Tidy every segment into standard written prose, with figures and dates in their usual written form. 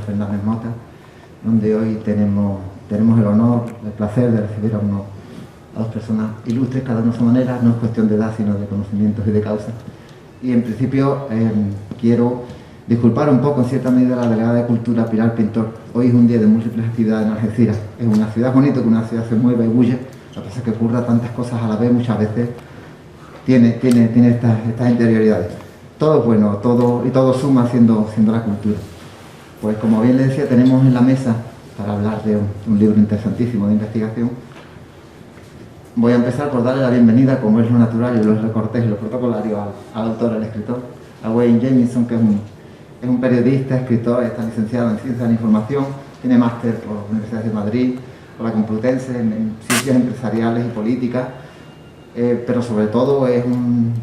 Fernández Mota, donde hoy tenemos el honor, el placer de recibir a dos personas ilustres, cada una a su manera. No es cuestión de edad, sino de conocimientos y de causa. Y en principio quiero disculpar un poco, en cierta medida, a la delegada de Cultura, Pilar Pintor. Hoy es un día de múltiples actividades en Algeciras. Es una ciudad bonita, que una ciudad se mueve y bulle. Lo que pasa es que ocurra tantas cosas a la vez, muchas veces tiene estas interioridades. Todo es bueno, todo suma siendo la cultura. Pues como bien le decía, tenemos en la mesa para hablar de un libro interesantísimo de investigación. Voy a empezar por darle la bienvenida, como es lo natural y lo cortés y lo protocolario, al autor, al escritor, a Wayne Jamison, que es un periodista, escritor, está licenciado en Ciencias de la Información, tiene máster por la Universidad de Madrid, por la Complutense, en Ciencias Empresariales y Políticas, pero sobre todo es un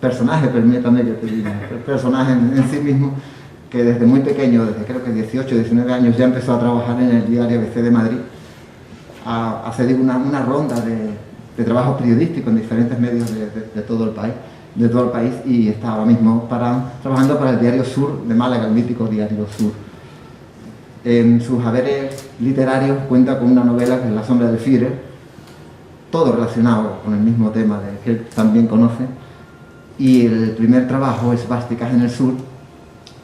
personaje, permítame que te diga, un personaje en sí mismo, que desde muy pequeño, desde creo que 18 o 19 años, ya empezó a trabajar en el diario ABC de Madrid, a hacer una ronda de trabajos periodísticos en diferentes medios de todo el país, y está ahora mismo trabajando para el Diario Sur de Málaga, el mítico Diario Sur. En sus haberes literarios cuenta con una novela que es La sombra del Führer, todo relacionado con el mismo tema que él también conoce, y el primer trabajo, Esvásticas en el Sur,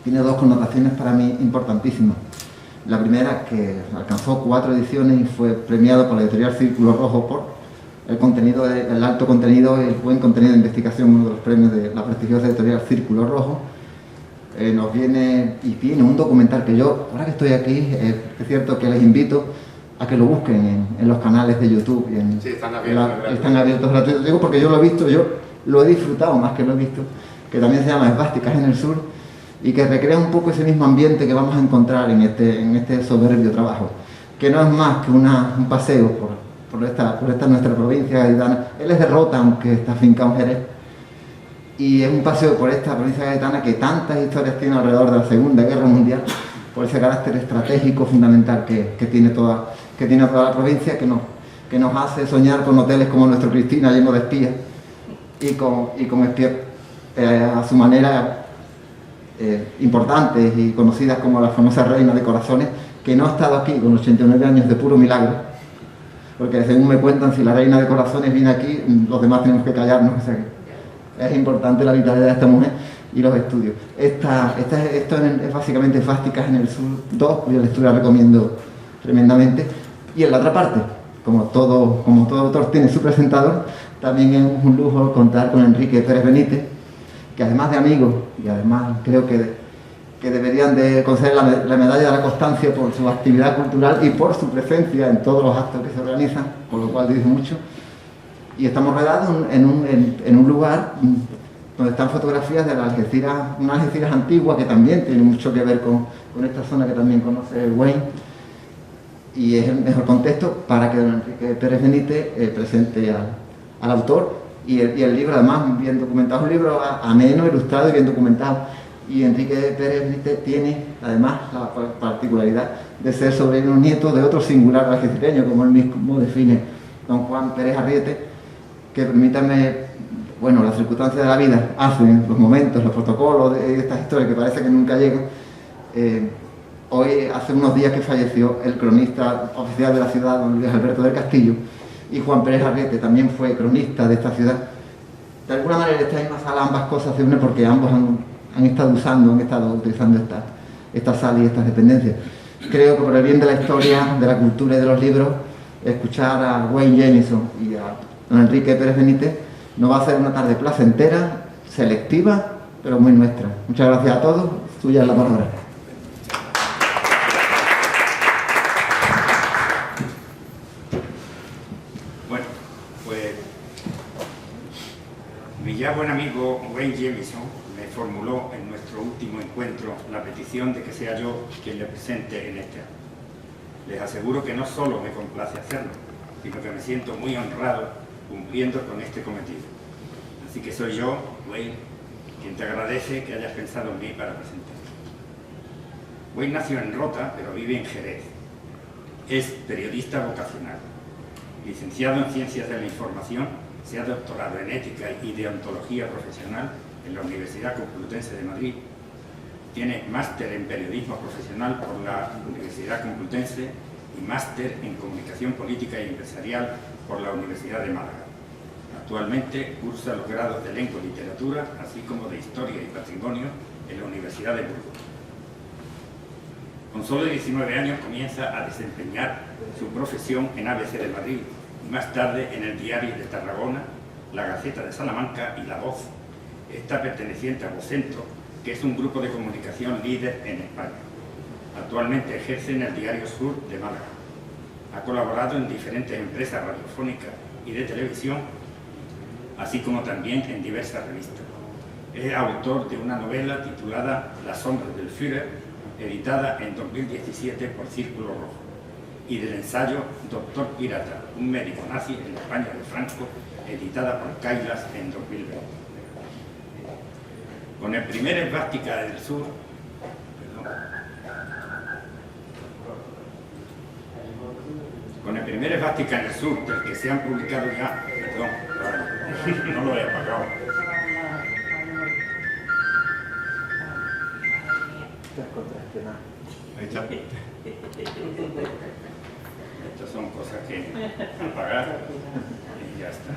tiene dos connotaciones para mí importantísimas. La primera, que alcanzó 4 ediciones y fue premiado por la editorial Círculo Rojo por el alto contenido y el buen contenido de investigación, uno de los premios de la prestigiosa editorial Círculo Rojo. Nos viene un documental que yo, ahora que estoy aquí, es cierto que les invito a que lo busquen en los canales de YouTube. Sí, están abiertos gratuitos. Digo porque yo lo he visto, yo lo he disfrutado más que lo he visto, que también se llama Esvásticas en el Sur, y que recrea un poco ese mismo ambiente que vamos a encontrar en este soberbio trabajo, que no es más que un paseo por esta nuestra provincia gaditana. Él es de Rota, aunque está afincado en Jerez, y es un paseo por esta provincia gaditana que tantas historias tiene alrededor de la Segunda Guerra Mundial, por ese carácter estratégico fundamental que tiene toda la provincia, que nos hace soñar con hoteles como nuestro Cristina, lleno de espías, y con espías a su manera importantes y conocidas como la famosa Reina de Corazones, que no ha estado aquí con 89 años de puro milagro, porque según me cuentan, si la Reina de Corazones viene aquí, los demás tenemos que callarnos. O sea, que es importante la vitalidad de esta mujer y los estudios. Esto es básicamente Esvásticas en el Sur 2, cuya lectura recomiendo tremendamente. Y en la otra parte, como todo autor tiene su presentador, también es un lujo contar con Enrique Pérez Benítez, que además de amigos, y además creo que deberían de conceder la medalla de la constancia por su actividad cultural y por su presencia en todos los actos que se organizan, con lo cual dice mucho. Y estamos rodeados en un lugar donde están fotografías de una Algeciras antigua, que también tiene mucho que ver con esta zona que también conoce Wayne, y es el mejor contexto para que don Enrique Pérez Benítez presente al autor. Y el libro, además, bien documentado, es un libro ameno, ilustrado y bien documentado. Y Enrique Pérez Benítez tiene, además, la particularidad de ser sobrino nieto de otro singular algecireño, como él mismo define, don Juan Pérez Arriete, que permítanme, bueno, las circunstancias de la vida hacen los momentos, los protocolos de estas historias que parece que nunca llegan. Hoy, hace unos días que falleció el cronista oficial de la ciudad, don Luis Alberto del Castillo, y Juan Pérez Arriete también fue cronista de esta ciudad. De alguna manera, en esta misma sala ambas cosas se unen porque ambos han estado utilizando esta sala y estas dependencias. Creo que por el bien de la historia, de la cultura y de los libros, escuchar a Wayne Jamison y a don Enrique Pérez Benítez nos va a hacer una tarde placentera, selectiva, pero muy nuestra. Muchas gracias a todos. Suya es la palabra. Mi ya buen amigo Wayne Jamison me formuló en nuestro último encuentro la petición de que sea yo quien le presente en este acto. Les aseguro que no solo me complace hacerlo, sino que me siento muy honrado cumpliendo con este cometido. Así que soy yo, Wayne, quien te agradece que hayas pensado en mí para presentarte. Wayne nació en Rota, pero vive en Jerez. Es periodista vocacional, licenciado en Ciencias de la Información, se ha doctorado en Ética y Deontología Profesional en la Universidad Complutense de Madrid, Tiene máster en periodismo profesional por la Universidad Complutense y máster en comunicación política y empresarial por la Universidad de Málaga. Actualmente cursa los grados de lengua y literatura, así como de historia y patrimonio en la Universidad de Burgos. Con solo 19 años comienza a desempeñar su profesión en ABC de Madrid y más tarde en el Diario de Tarragona, la Gaceta de Salamanca y La Voz, esta perteneciente a Vocentro, que es un grupo de comunicación líder en España. Actualmente ejerce en el Diario Sur de Málaga. Ha colaborado en diferentes empresas radiofónicas y de televisión, así como también en diversas revistas. Es autor de una novela titulada Las sombras del Führer, editada en 2017 por Círculo Rojo, y del ensayo Doctor Pirata, un médico nazi en la España de Franco, editada por Kailas en 2020. Con el primer esvástica del sur, con el primer esvástica en el sur, del que se han publicado ya, no lo he apagado. Ahí está. Estas son cosas que apagar y ya está.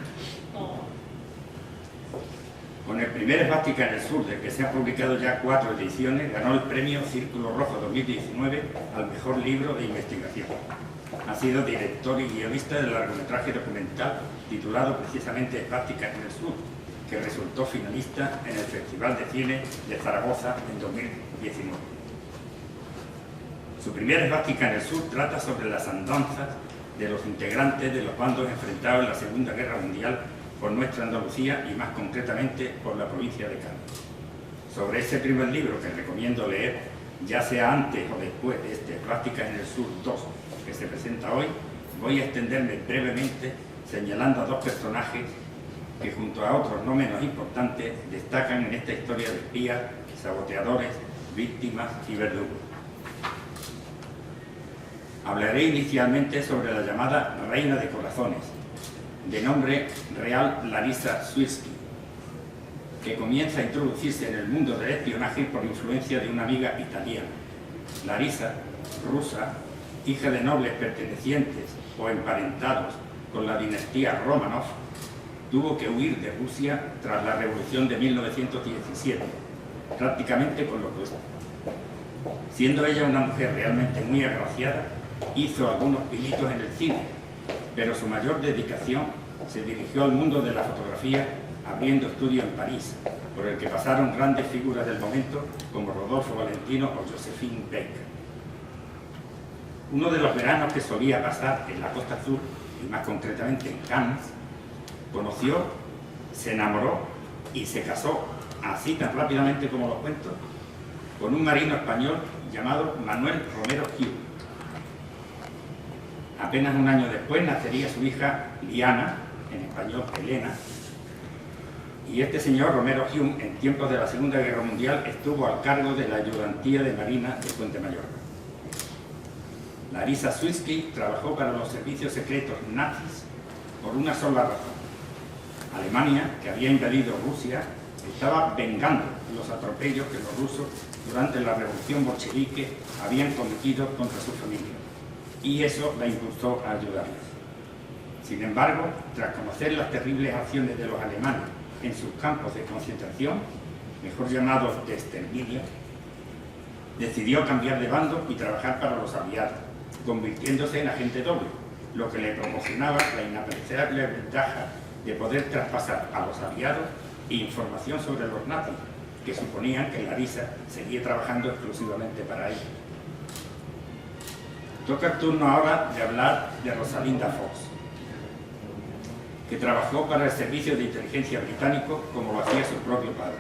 Con el primer esvástica en el sur, del que se han publicado ya 4 ediciones, ganó el premio Círculo Rojo 2019 al mejor libro de investigación. Ha sido director y guionista del largometraje documental titulado precisamente Esvástica en el Sur, que resultó finalista en el Festival de Cine de Zaragoza en 2019. Su primera esvástica en el sur trata sobre las andanzas de los integrantes de los bandos enfrentados en la Segunda Guerra Mundial por nuestra Andalucía y más concretamente por la provincia de Cádiz. Sobre ese primer libro que recomiendo leer, ya sea antes o después de este Esvástica en el Sur 2 que se presenta hoy, voy a extenderme brevemente señalando a 2 personajes que junto a otros no menos importantes destacan en esta historia de espías, saboteadores, víctimas y verdugos. Hablaré inicialmente sobre la llamada Reina de Corazones, de nombre real Larisa Swirsky, que comienza a introducirse en el mundo del espionaje por influencia de una amiga italiana. Larisa, rusa, hija de nobles pertenecientes o emparentados con la dinastía Romanov, tuvo que huir de Rusia tras la Revolución de 1917, prácticamente con lo opuesto. Siendo ella una mujer realmente muy agraciada, hizo algunos pinitos en el cine, pero su mayor dedicación se dirigió al mundo de la fotografía, abriendo estudio en París, por el que pasaron grandes figuras del momento como Rodolfo Valentino o Josephine Baker. Uno de los veranos que solía pasar en la Costa Azul, y más concretamente en Cannes, conoció, se enamoró y se casó, así tan rápidamente como lo cuento, con un marino español llamado Manuel Romero Hume. Apenas un año después nacería su hija Liana, en español Elena, y este señor Romero Hume, en tiempos de la Segunda Guerra Mundial, estuvo al cargo de la ayudantía de Marina de Puente Mayor. Larisa Swirsky trabajó para los servicios secretos nazis por una sola razón. Alemania, que había invadido Rusia, estaba vengando los atropellos que los rusos durante la revolución bolchevique habían cometido contra su familia, y eso la impulsó a ayudarles. Sin embargo, tras conocer las terribles acciones de los alemanes en sus campos de concentración, mejor llamados de exterminio, decidió cambiar de bando y trabajar para los aliados, convirtiéndose en agente doble, lo que le proporcionaba la inapreciable ventaja de poder traspasar a los aliados información sobre los nazis, que suponían que Larisa seguía trabajando exclusivamente para ellos. Toca el turno ahora de hablar de Rosalinda Fox, que trabajó para el Servicio de Inteligencia británico como lo hacía su propio padre.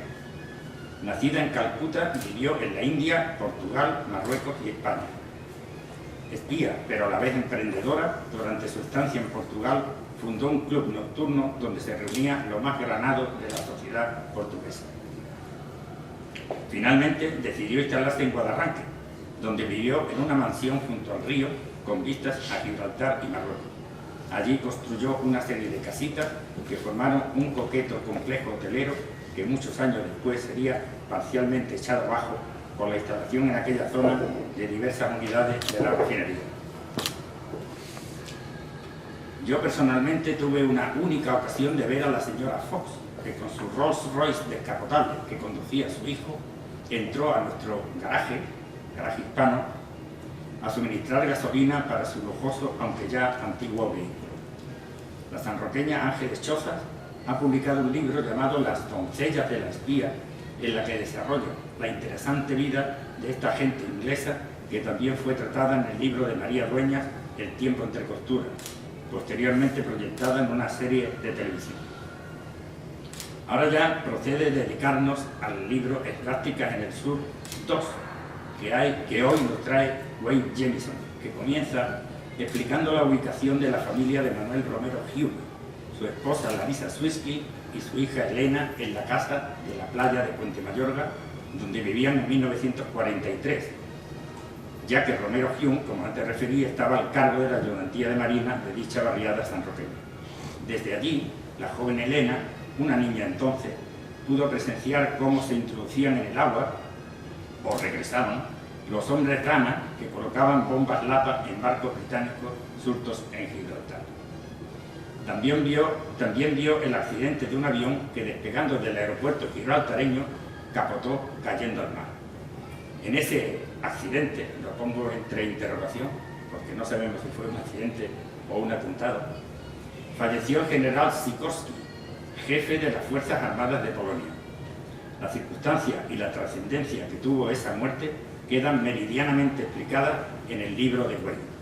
Nacida en Calcuta, vivió en la India, Portugal, Marruecos y España. Espía, pero a la vez emprendedora, durante su estancia en Portugal fundó un club nocturno donde se reunía lo más granado de la sociedad portuguesa. Finalmente decidió instalarse en Guadarranque, donde vivió en una mansión junto al río con vistas a Gibraltar y Marruecos. Allí construyó una serie de casitas que formaron un coqueto complejo hotelero que muchos años después sería parcialmente echado abajo por la instalación en aquella zona de diversas unidades de la refinería. Yo personalmente tuve una única ocasión de ver a la señora Fox, que con su Rolls Royce descapotable que conducía a su hijo, entró a nuestro garaje hispano, a suministrar gasolina para su lujoso, aunque ya antiguo vehículo. La sanroqueña Ángeles Chozas ha publicado un libro llamado Las doncellas de la espía, en la que desarrolla la interesante vida de esta gente inglesa, que también fue tratada en el libro de María Dueñas, El tiempo entre costuras, posteriormente proyectada en una serie de televisión. Ahora ya procede dedicarnos al libro Esplásticas en el Sur 2, que hoy nos trae Wayne Jemison, que comienza explicando la ubicación de la familia de Manuel Romero Hume, su esposa Larisa Swirsky y su hija Elena en la casa de la playa de Puente Mayorga, donde vivían en 1943, ya que Romero Hume, como antes referí, estaba al cargo de la ayudantía de marina de dicha barriada sanroqueña. Desde allí, la joven Elena, una niña entonces, pudo presenciar cómo se introducían en el agua, o regresaban, los hombres rana que colocaban bombas Lapa en barcos británicos surtos en Gibraltar. También vio el accidente de un avión que, despegando del aeropuerto gibraltareño, capotó cayendo al mar. En ese accidente, lo pongo entre interrogación, porque no sabemos si fue un accidente o un atentado, falleció el general Sikorski, jefe de las Fuerzas Armadas de Polonia. La circunstancia y la trascendencia que tuvo esa muerte quedan meridianamente explicadas en el libro de Wayne.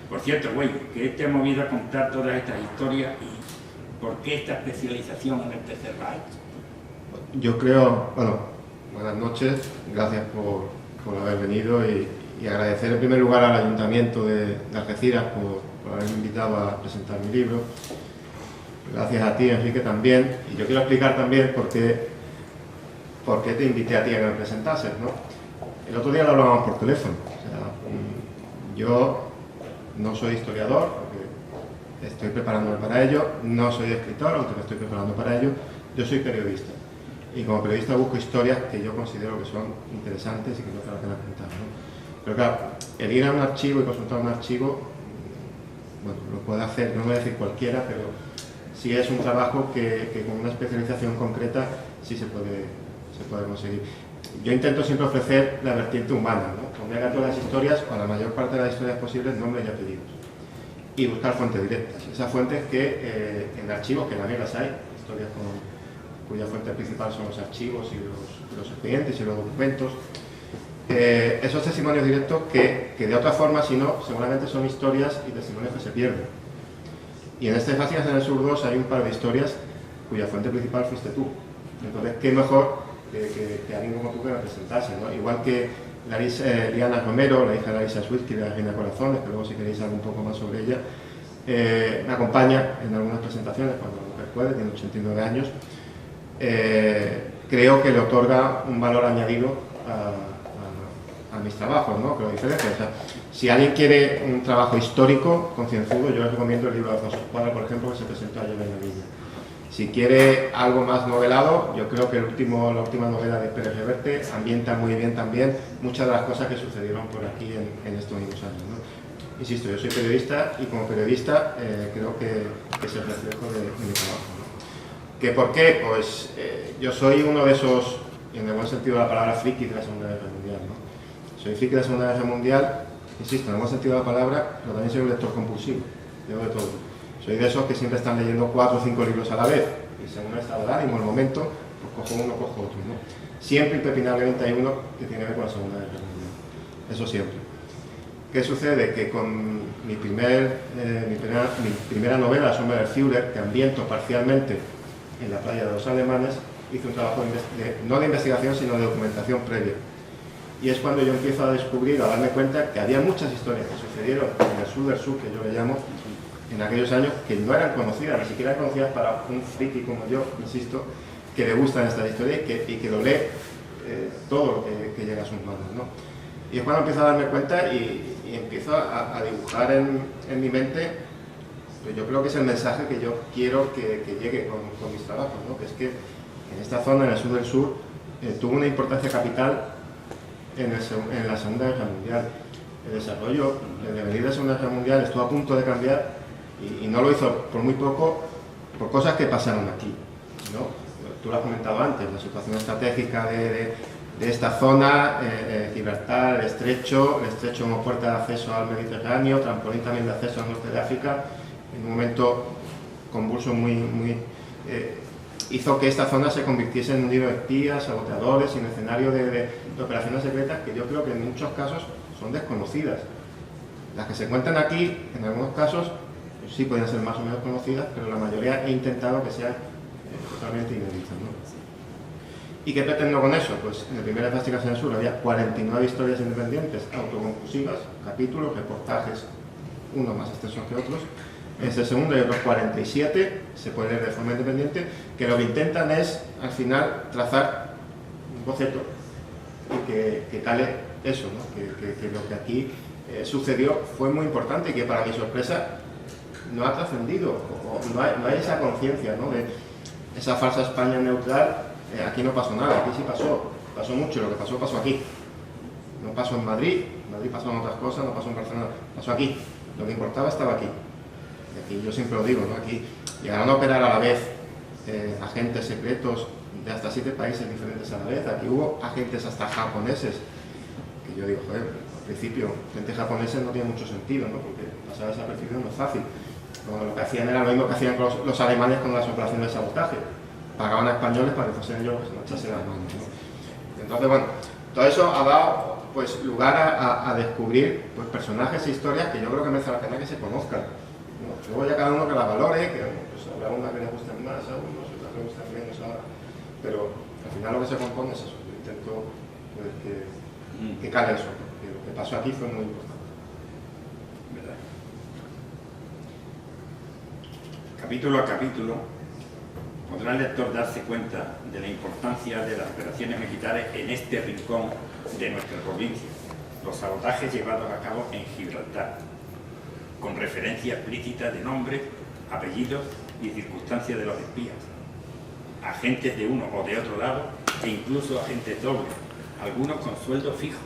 Por cierto, Wayne, ¿qué te ha movido a contar todas estas historias y por qué esta especialización en el Tercer Reich? Yo creo, bueno, buenas noches, gracias por haber venido y agradecer en primer lugar al Ayuntamiento de Algeciras por haberme invitado a presentar mi libro. Gracias a ti, Enrique, también. Y yo quiero explicar también por qué te invité a ti a que me presentases, ¿no? El otro día lo hablábamos por teléfono. O sea, yo no soy historiador, porque estoy preparándome para ello. No soy escritor, aunque me estoy preparando para ello. Yo soy periodista. Y como periodista busco historias que yo considero que son interesantes y que merece la pena contar, ¿no? Pero claro, el ir a un archivo y consultar un archivo, bueno, lo puede hacer, no voy a decir cualquiera, pero sí es un trabajo que con una especialización concreta sí se puede conseguir. Yo intento siempre ofrecer la vertiente humana, ¿no? Poner a todas las historias, o a la mayor parte de las historias posibles, nombres y apellidos. Y buscar fuentes directas. Esas fuentes que en archivos, que también las hay, historias cuya fuente principal son los archivos y los expedientes y los documentos. Esos testimonios directos que de otra forma, si no, seguramente son historias y testimonios que se pierden. Y en este Esplásticas en el Sur 2 hay un par de historias cuya fuente principal fuiste tú. Entonces, qué mejor que alguien como tú que me presentase, ¿no? Igual que Liana Romero, la hija de Larisa Swirsky de la Reina Corazones, que luego si queréis algo un poco más sobre ella, me acompaña en algunas presentaciones cuando la mujer puede, tiene 89 años. Creo que le otorga un valor añadido a mis trabajos, ¿no? Que lo diferencia. O sea, si alguien quiere un trabajo histórico, concienzudo, yo les recomiendo el libro de Alfonso Escuadra, por ejemplo, que se presentó ayer en la Villa. Si quiere algo más novelado, yo creo que la última novela de Pérez Reverte ambienta muy bien también muchas de las cosas que sucedieron por aquí en estos mismos años, ¿no? Insisto, yo soy periodista y como periodista creo que es el reflejo de mi trabajo, ¿no? ¿Que por qué? Pues yo soy uno de esos, en el buen sentido de la palabra, friki de la Segunda Guerra Mundial, ¿no? Soy friki de la Segunda Guerra Mundial, insisto, en el buen sentido de la palabra, pero también soy un lector compulsivo, leo de todo. Soy de esos que siempre están leyendo 4 o 5 libros a la vez, y según el estado de ánimo, el momento, pues cojo uno, cojo otro, ¿no? Siempre impepinablemente hay uno que tiene que ver con la Segunda Guerra Mundial, eso siempre. ¿Qué sucede? Que con mi primera novela, La sombra del Führer, que ambiento parcialmente en la playa de los alemanes, hice un trabajo no de investigación, sino de documentación previa. Y es cuando yo empiezo a descubrir, a darme cuenta que había muchas historias que sucedieron en el sur del sur, que yo le llamo, en aquellos años, que no eran conocidas, ni siquiera eran conocidas para un friki como yo, insisto, que le gustan estas historias y que lo lee todo lo que llega a sus manos, ¿no? Y es cuando empiezo a darme cuenta y empiezo a dibujar en mi mente, pues yo creo que es el mensaje que yo quiero que llegue con mis trabajos, ¿no? Que es que en esta zona, en el sur del sur, tuvo una importancia capital en la Segunda Guerra Mundial. El desarrollo, el devenir de la Segunda Guerra Mundial estuvo a punto de cambiar y no lo hizo por muy poco, por cosas que pasaron aquí, ¿no? Tú lo has comentado antes, la situación estratégica de esta zona, Gibraltar, el estrecho como puerta de acceso al Mediterráneo, trampolín también de acceso al norte de África, en un momento convulso hizo que esta zona se convirtiese en un nido de espías, saboteadores y en escenario de operaciones secretas que yo creo que en muchos casos son desconocidas. Las que se encuentran aquí, en algunos casos, pues sí podrían ser más o menos conocidas, pero la mayoría he intentado que sean totalmente inéditas, ¿no? ¿Y qué pretendo con eso? Pues en el primer Fantásticas en el Sur había 49 historias independientes, autoconclusivas, capítulos, reportajes, unos más extensos que otros. En este segundo hay otros 47, se puede leer de forma independiente, que lo que intentan es, al final, trazar un boceto y que cale eso, ¿no? Que lo que aquí sucedió fue muy importante y que para mi sorpresa no ha trascendido, o no hay esa conciencia, ¿no? De esa falsa España neutral. Aquí no pasó nada, aquí sí pasó mucho, lo que pasó aquí. No pasó en Madrid pasaron otras cosas, no pasó en Barcelona, pasó aquí. Lo que importaba estaba aquí. Y aquí yo siempre lo digo, ¿no? Aquí llegaron a operar a la vez agentes secretos de hasta 7 países diferentes a la vez. Aquí hubo agentes hasta japoneses, que yo digo, joder, al principio, gente japonesa no tiene mucho sentido, ¿no? Porque pasar desapercibido no es fácil. Bueno, lo que hacían era lo mismo que hacían los alemanes con las operaciones de sabotaje. Pagaban a españoles para que fuesen ellos que se marchasen las manos, ¿no? Entonces, bueno, todo eso ha dado pues, lugar a descubrir pues, personajes e historias que yo creo que merece la pena que se conozcan, ¿no? Luego ya cada uno que la valore, que pues, habrá una que le gusten más a unos, otras que le gusten menos a... Pero al final lo que se compone es eso. Yo intento pues, que cale eso, porque lo que pasó aquí fue muy importante. ¿Verdad? Capítulo a capítulo podrá el lector darse cuenta de la importancia de las operaciones militares en este rincón de nuestra provincia, los sabotajes llevados a cabo en Gibraltar, con referencia explícita de nombres, apellidos y circunstancias de los espías, agentes de uno o de otro lado e incluso agentes dobles, algunos con sueldo fijo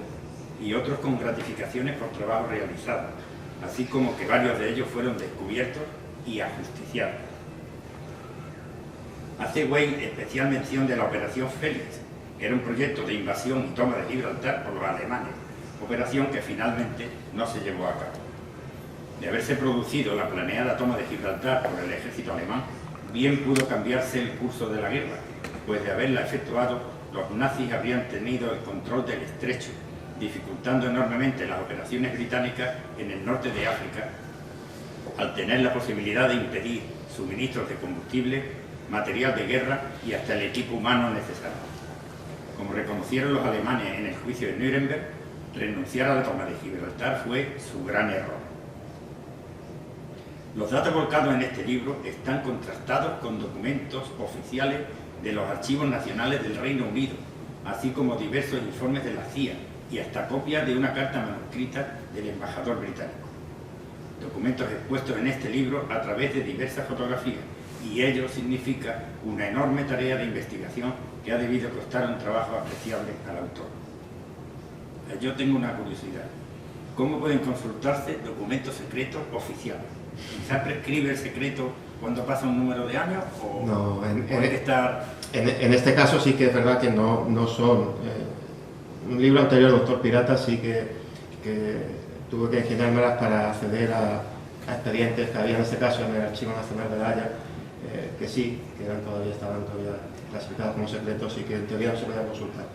y otros con gratificaciones por trabajo realizado, así como que varios de ellos fueron descubiertos y ajusticiados. Hace Wayne especial mención de la Operación Félix, que era un proyecto de invasión y toma de Gibraltar por los alemanes, operación que finalmente no se llevó a cabo. De haberse producido la planeada toma de Gibraltar por el ejército alemán, bien pudo cambiarse el curso de la guerra, pues de haberla efectuado, los nazis habrían tenido el control del estrecho, dificultando enormemente las operaciones británicas en el norte de África, al tener la posibilidad de impedir suministros de combustible, material de guerra y hasta el equipo humano necesario. Como reconocieron los alemanes en el juicio de Nuremberg, renunciar a la toma de Gibraltar fue su gran error. Los datos volcados en este libro están contrastados con documentos oficiales de los archivos nacionales del Reino Unido, así como diversos informes de la CIA y hasta copias de una carta manuscrita del embajador británico. Documentos expuestos en este libro a través de diversas fotografías, y ello significa una enorme tarea de investigación que ha debido costar un trabajo apreciable al autor. Yo tengo una curiosidad. ¿Cómo pueden consultarse documentos secretos oficiales? ¿Quizás prescribe el secreto cuando pasa un número de años? ¿O no, puede estar...? En este caso sí que es verdad que no son... un libro anterior, Doctor Pirata, sí que tuve que ingeniármelas para acceder a expedientes que había en este caso en el Archivo Nacional de La Haya, que sí, que estaban todavía clasificados como secretos y que en teoría no se podían consultar.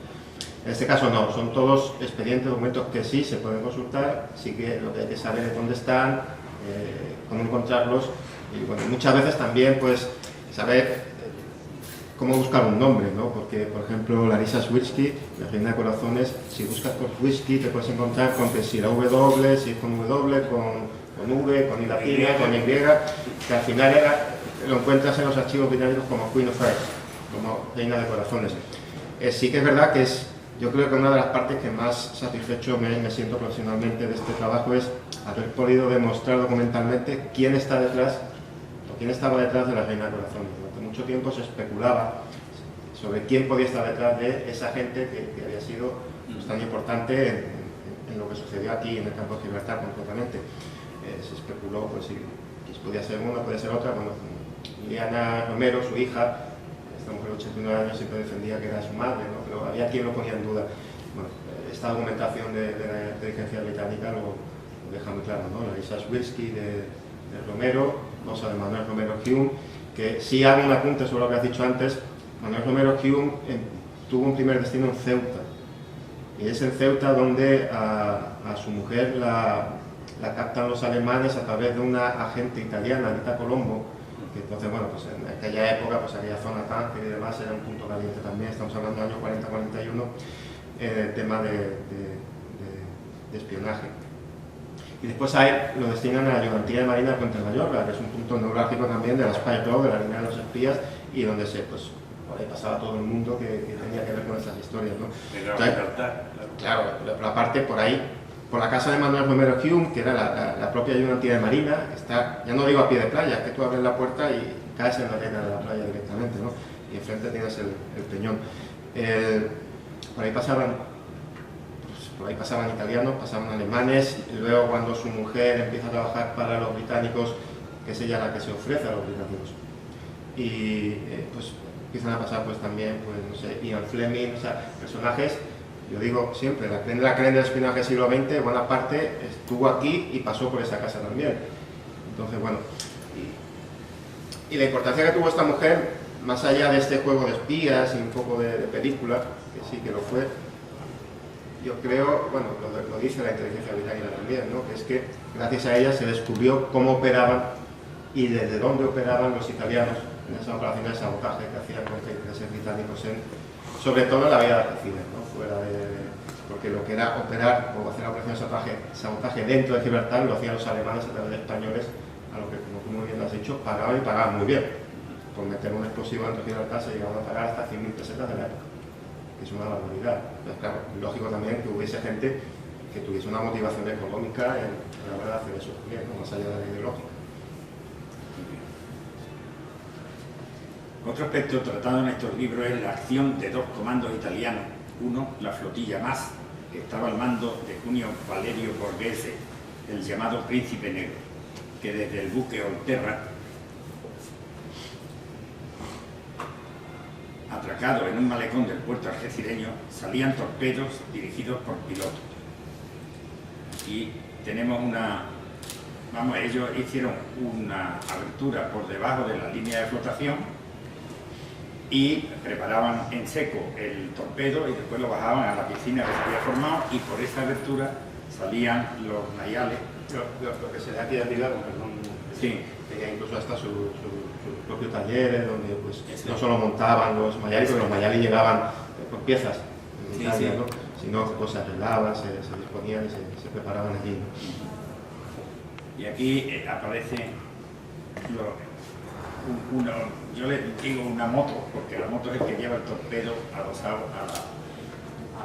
En este caso no, son todos expedientes, documentos que sí se pueden consultar, sí que lo que hay que saber es dónde están, cómo encontrarlos y bueno, muchas veces también pues saber cómo buscar un nombre, ¿no? Porque por ejemplo Larissa Swirsky, la reina de corazones, si buscas por Swirsky te puedes encontrar con que si la W, si es con W, con V, con I latina, con Y, que al final lo encuentras en los archivos británicos como Queen of Hearts, como reina de corazones. Sí que es verdad que yo creo que una de las partes que más satisfecho me siento profesionalmente de este trabajo es haber podido demostrar documentalmente quién está detrás, o quién estaba detrás de la reina de corazones. Durante mucho tiempo se especulaba, sobre quién podía estar detrás de esa gente que había sido pues, tan importante en lo que sucedió aquí en el campo de Gibraltar concretamente. Se especuló pues, si podía ser una, podía ser otra. Bueno, Liliana Romero, su hija, esta mujer de 89 años, siempre defendía que era su madre, ¿no? Pero había quien lo ponía en duda. Bueno, esta argumentación de la inteligencia británica lo deja muy claro, ¿no? La Lisa Swirsky de Romero, cosa de Manuel Romero Hume, que sí hago un apunte sobre lo que has dicho antes. Manuel Romero Hume tuvo un primer destino en Ceuta, y es en Ceuta donde a su mujer la captan los alemanes a través de una agente italiana, Anita Colombo, que entonces, bueno, pues en aquella época, pues aquella zona Tánger y demás era un punto caliente también, estamos hablando del año 40-41, el tema de espionaje. Y después a él lo destinan a la ayudantía de Marina de Puente Mayorga, que es un punto neurálgico también de la Spy Club, de la línea de los espías, y donde pues, por ahí pasaba todo el mundo que tenía que ver con estas historias, ¿no? Entonces, claro, la parte por ahí, por la casa de Manuel Romero Hume, que era la propia ayudantía de Marina, que está, ya no digo a pie de playa, es que tú abres la puerta y caes en la arena de la playa directamente, ¿no? Y enfrente tienes el peñón. Por ahí pasaban italianos, pasaban alemanes, y luego cuando su mujer empieza a trabajar para los británicos, que es ella la que se ofrece a los británicos. Y pues empiezan a pasar pues también, pues no sé, Ian Fleming, o sea, personajes, yo digo siempre, la creen del espionaje del siglo XX, buena parte estuvo aquí y pasó por esa casa también. Entonces, bueno, y la importancia que tuvo esta mujer, más allá de este juego de espías y un poco de película, que sí que lo fue, yo creo, bueno, lo dice la inteligencia británica también, ¿no? Que es que gracias a ella se descubrió cómo operaban y desde dónde operaban los italianos en esas operaciones de sabotaje que hacían contra intereses británicos, sobre todo en la vía de Algeciras, ¿no? Porque lo que era operar o hacer operaciones de sabotaje dentro de Gibraltar lo hacían los alemanes a través de españoles, a lo que, como tú muy bien has dicho, pagaban y pagaban muy bien. Por meter un explosivo dentro de Gibraltar se llegaban a pagar hasta 100.000 pesetas de la época, que es una barbaridad. Entonces, claro, lógico también que hubiese gente que tuviese una motivación económica en la hora de hacer eso también, ¿no? Más allá de la ideológica. Otro aspecto tratado en estos libros es la acción de dos comandos italianos. Uno, la flotilla Mas, que estaba al mando de Junio Valerio Borghese, el llamado Príncipe Negro, que desde el buque Olterra, atracado en un malecón del puerto algecireño, salían torpedos dirigidos por pilotos. Y tenemos ellos hicieron una abertura por debajo de la línea de flotación y preparaban en seco el torpedo y después lo bajaban a la piscina que se había formado, y por esa abertura salían los nayales. Lo que se da aquí arriba, perdón, sí, tenía incluso hasta sus propios talleres donde pues, no solo montaban los mayales, porque los mayales llegaban con piezas en Italia, ¿no? Sino que pues, se arreglaban, se disponían y se preparaban allí, ¿no? Y aquí aparece yo le digo una moto, porque la moto es el que lleva el torpedo adosado a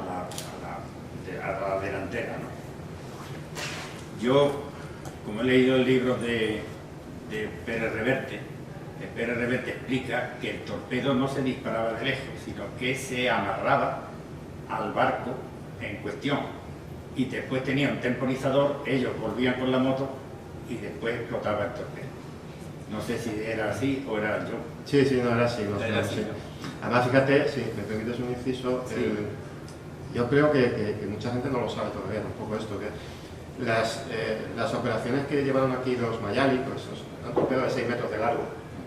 la delantera, ¿no? Yo, como he leído el libro de Pérez Reverte, Pérez Reverte explica que el torpedo no se disparaba de lejos, sino que se amarraba al barco en cuestión, y después tenía un temporizador, ellos volvían con la moto y después explotaba el torpedo. No sé si era así o era yo. Sí, no era así. Sí. Además, fíjate, si me permites un inciso, sí. Yo creo que mucha gente no lo sabe todavía, tampoco esto, que las operaciones que llevaron aquí los Mayali, pues un torpedo de 6 metros de largo,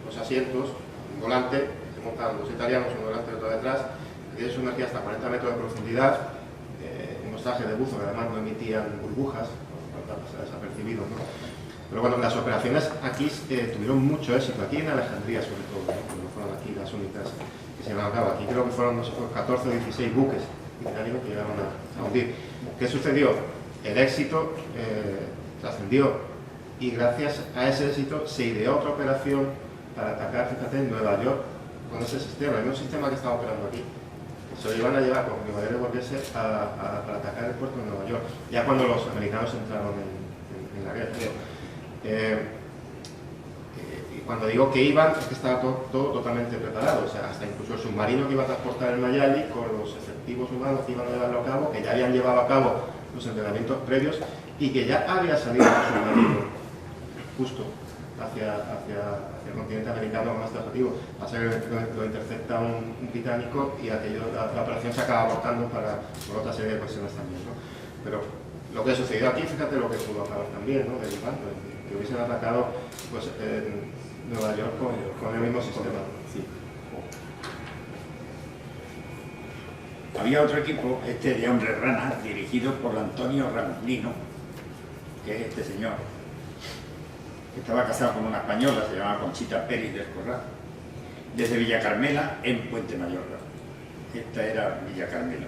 los asientos, un volante, se montaban los italianos, uno delante y otro detrás, tienes una aquí hasta 40 metros de profundidad, unos trajes de buzo que además no emitían burbujas, para pasar desapercibidos, ¿no? Pero bueno, las operaciones aquí tuvieron mucho éxito, aquí en Alejandría sobre todo, ¿no? Cuando fueron aquí las únicas que se llevaron a cabo. Aquí creo que fueron, no sé, 14 o 16 buques italianos que llegaron a hundir. ¿Qué sucedió? El éxito trascendió, y gracias a ese éxito se ideó otra operación para atacar, fíjate, en Nueva York con ese sistema, el mismo sistema que estaba operando aquí. Se lo iban a llevar con Valerio Borghese para atacar el puerto de Nueva York, ya cuando los americanos entraron en la guerra. cuando digo que iban, es que estaba todo totalmente preparado, o sea, hasta incluso el submarino que iba a transportar el Mayali, con los efectivos humanos que iban a llevarlo a cabo, que ya habían llevado a cabo los entrenamientos previos y que ya había salido el submarino justo hacia el continente americano más atractivo. Pasa que lo intercepta un británico y la operación se acaba abortando por otra serie de cuestiones también, ¿no? Pero lo que sucedió aquí, fíjate lo que pudo acabar también, ¿no? Derivando, que hubiesen atacado pues, Nueva York con el mismo sistema. Sí. Había otro equipo, este de Hombre Rana, dirigido por Antonio Ramuslino, que es este señor, que estaba casado con una española, se llamaba Conchita Pérez del Corral, desde Villa Carmela en Puente Mayorga. Esta era Villa Carmela.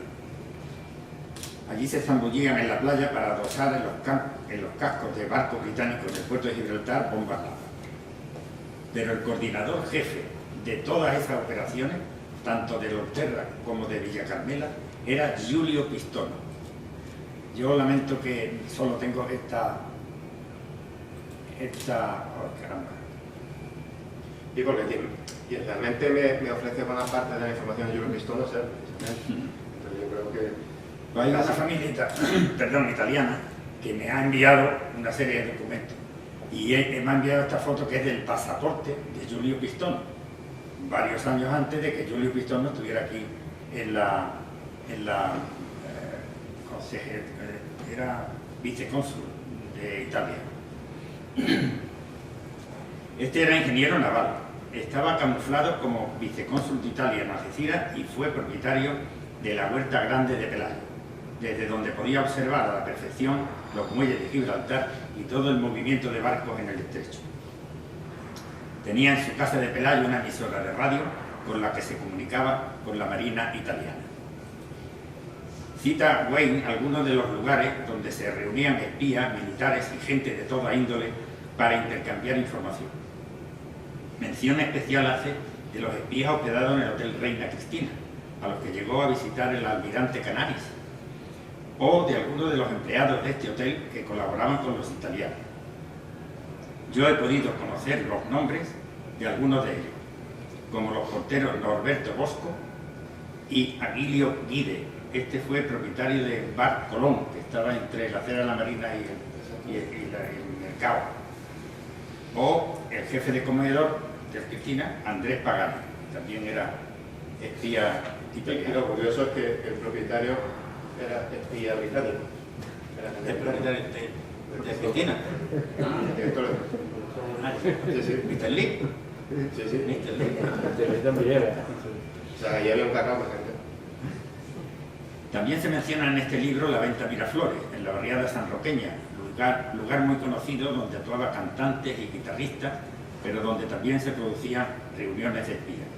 Allí se zambullían en la playa para adosar en los cascos de barcos británicos del puerto de Gibraltar bombas lava. Pero el coordinador jefe de todas esas operaciones, tanto de Lorterra como de Villa Carmela, era Giulio Pistono. Yo lamento que solo tengo esta oh, caramba. Y porque y realmente me ofrece buena parte de la información de Giulio Pistono, ¿sabes? Entonces yo creo que... Hay una familia italiana que me ha enviado una serie de documentos y me ha enviado esta foto que es del pasaporte de Giulio Pistono, varios años antes de que Giulio Pistono estuviera aquí era vicecónsul de Italia. Este era ingeniero naval, estaba camuflado como vicecónsul de Italia en Algeciras y fue propietario de la Huerta Grande de Pelayo, desde donde podía observar a la perfección los muelles de Gibraltar y todo el movimiento de barcos en el estrecho. Tenía en su casa de Pelayo una emisora de radio con la que se comunicaba con la Marina italiana. Cita Wayne algunos de los lugares donde se reunían espías, militares y gente de toda índole para intercambiar información. Mención especial hace de los espías hospedados en el Hotel Reina Cristina, a los que llegó a visitar el almirante Canaris, o de algunos de los empleados de este hotel que colaboraban con los italianos. Yo he podido conocer los nombres de algunos de ellos, como los porteros Norberto Bosco y Aguilio Guide. Este fue propietario de Bar Colón, que estaba entre la Acera de la Marina y el Mercado. O el jefe de comedor de Cristina, Andrés Pagani, también era espía italiano. Y lo curioso es que el propietario era espía británico. ¿El propietario de Cristina? Sí, sí. ¿Mr. Lee? Sí, sí. Mr. Lee. O sea, ahí había un cacao presente. También se menciona en este libro la venta Miraflores, en la barriada sanroqueña, lugar muy conocido donde actuaban cantantes y guitarristas, pero donde también se producían reuniones de espías.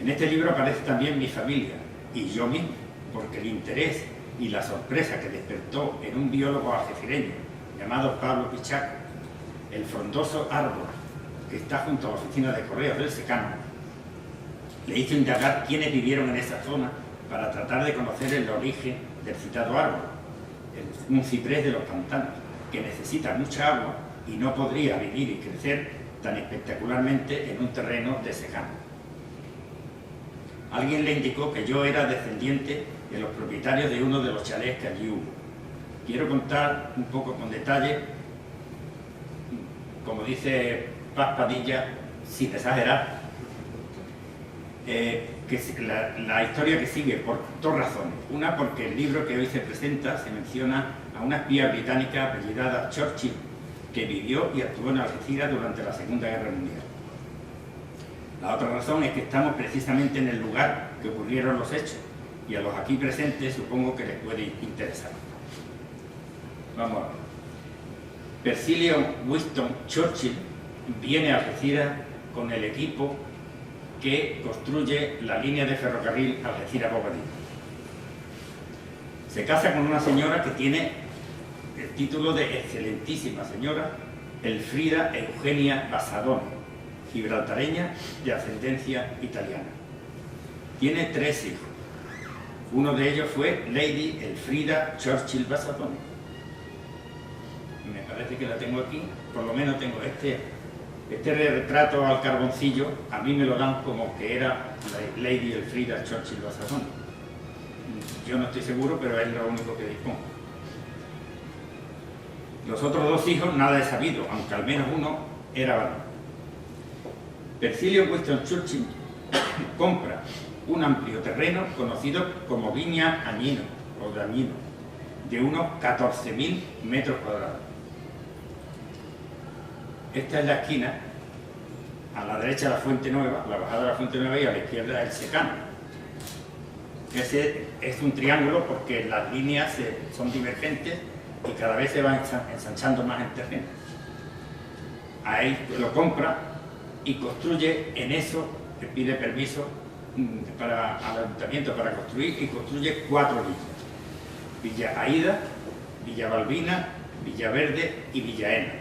En este libro aparece también mi familia y yo mismo, porque el interés y la sorpresa que despertó en un biólogo algecireño llamado Pablo Pichac, el frondoso árbol que está junto a la oficina de correos del Secano, le hizo indagar quiénes vivieron en esa zona para tratar de conocer el origen del citado árbol, un ciprés de los pantanos, que necesita mucha agua y no podría vivir y crecer tan espectacularmente en un terreno de secano. Alguien le indicó que yo era descendiente de los propietarios de uno de los chalés que allí hubo. Quiero contar un poco con detalle, como dice Paz Padilla, sin exagerar, la historia que sigue por dos razones. Una, porque el libro que hoy se presenta se menciona a una espía británica apellidada Churchill, que vivió y actuó en Algeciras durante la Segunda Guerra Mundial. La otra razón es que estamos precisamente en el lugar que ocurrieron los hechos, y a los aquí presentes supongo que les puede interesar. Vamos a ver. Percilio Winston Churchill viene a Algeciras con el equipo que construye la línea de ferrocarril Algeciras-Bobadilla. Se casa con una señora que tiene el título de excelentísima señora, Elfrida Eugenia Basadone, gibraltareña de ascendencia italiana. Tiene 3 hijos. Uno de ellos fue Lady Elfrida Churchill Basadone. Me parece que la tengo aquí, por lo menos tengo Este retrato al carboncillo a mí me lo dan como que era la Lady Elfrida Churchill Basagón. Yo no estoy seguro, pero es lo único que dispongo. Los otros dos hijos nada he sabido, aunque al menos uno era varón. Persilion Winston Churchill compra un amplio terreno conocido como Viña Añino, o Dañino, de unos 14.000 metros cuadrados. Esta es la esquina, a la derecha la Fuente Nueva, la bajada de la Fuente Nueva, y a la izquierda el secano. Ese es un triángulo porque las líneas son divergentes y cada vez se van ensanchando más el terreno. Ahí lo compra y construye en eso, le pide permiso al ayuntamiento para construir, y construye 4 villas: Villa Aída, Villa Balbina, Villaverde y Villaena.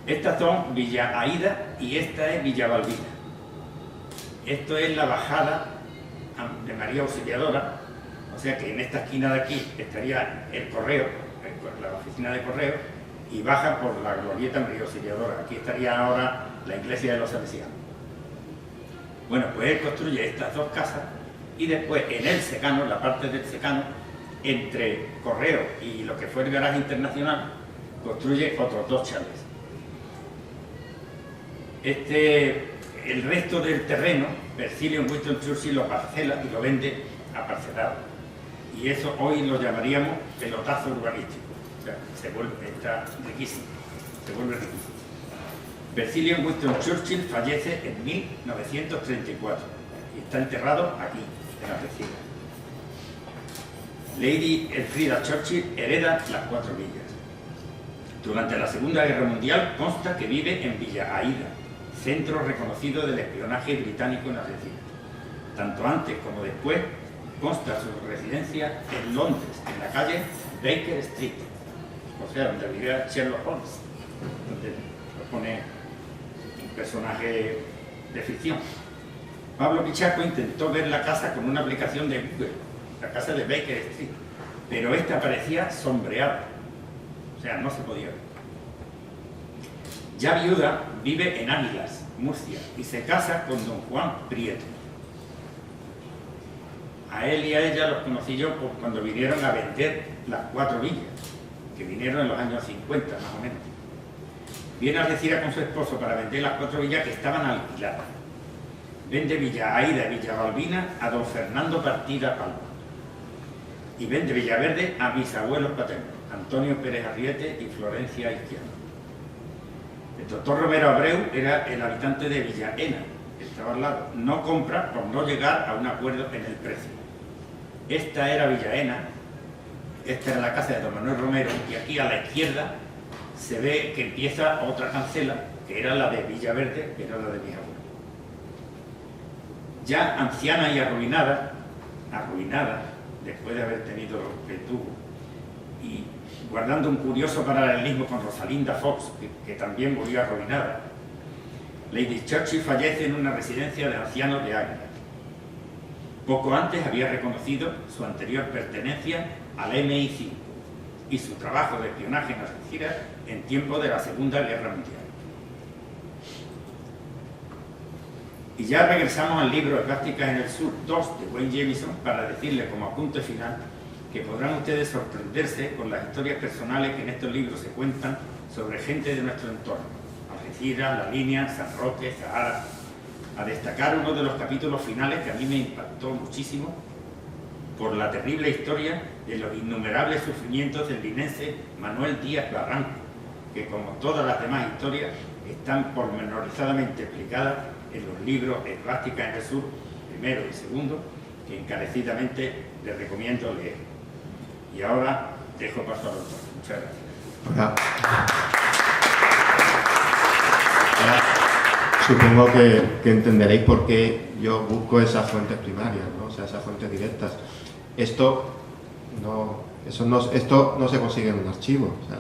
Estas son Villa Aída y esta es Villa Balbina. Esto es la bajada de María Auxiliadora, o sea que en esta esquina de aquí estaría el correo, la oficina de correo, y baja por la glorieta María Auxiliadora. Aquí estaría ahora la iglesia de los salesianos. Bueno, pues él construye estas 2 casas y después en el secano, en la parte del secano, entre correo y lo que fue el garaje internacional, construye otros 2 chalets. El resto del terreno, Persilion Winston Churchill lo parcela y lo vende a parcelado. Y eso hoy lo llamaríamos pelotazo urbanístico. O sea, está riquísimo, se vuelve riquísimo. Persilion Winston Churchill fallece en 1934 y está enterrado aquí, en Algeciras. Lady Elfrida Churchill hereda las 4 villas. Durante la Segunda Guerra Mundial consta que vive en Villa Aída, centro reconocido del espionaje británico en Algeciras. Tanto antes como después consta su residencia en Londres, en la calle Baker Street, o sea, donde vivía Sherlock Holmes, donde lo pone un personaje de ficción. Pablo Pichaco intentó ver la casa con una aplicación de Google, la casa de Baker Street, pero esta parecía sombreada, o sea, no se podía ver. Ya viuda, vive en Águilas, Murcia, y se casa con don Juan Prieto. A él y a ella los conocí yo cuando vinieron a vender las 4 villas, que vinieron en los años 50 más o menos. Viene a Algeciras con su esposo para vender las 4 villas que estaban alquiladas. Vende Villa Aída y Villa Balbina a don Fernando Partida Palma. Y vende Villaverde a mis abuelos paternos, Antonio Pérez Arriete y Florencia Izquierdo. El doctor Romero Abreu era el habitante de Villaena, que estaba al lado. No compra por no llegar a un acuerdo en el precio. Esta era Villaena, esta era la casa de don Manuel Romero, y aquí a la izquierda se ve que empieza otra cancela, que era la de Villaverde, que era la de mis abuelos. Ya anciana y arruinada, después de haber tenido lo que tuvo, y guardando un curioso paralelismo con Rosalinda Fox, que también murió arruinada, Lady Churchill fallece en una residencia de ancianos de Águilas. Poco antes había reconocido su anterior pertenencia al MI5 y su trabajo de espionaje en Algeciras en tiempo de la Segunda Guerra Mundial. Y ya regresamos al libro Esvásticas en el Sur 2 de Wayne Jemison para decirle como apunte final que podrán ustedes sorprenderse con las historias personales que en estos libros se cuentan sobre gente de nuestro entorno: Algeciras, La Línea, San Roque, Zahara. A destacar uno de los capítulos finales que a mí me impactó muchísimo por la terrible historia de los innumerables sufrimientos del linense Manuel Díaz Barranco, que como todas las demás historias están pormenorizadamente explicadas en los libros Esvásticas en el Sur, primero y segundo, que encarecidamente les recomiendo leer. Y ahora dejo paso al doctor. Muchas gracias. Ahora, supongo que entenderéis por qué yo busco esas fuentes primarias, ¿no? O sea, esas fuentes directas. Esto no se consigue en un archivo. O sea,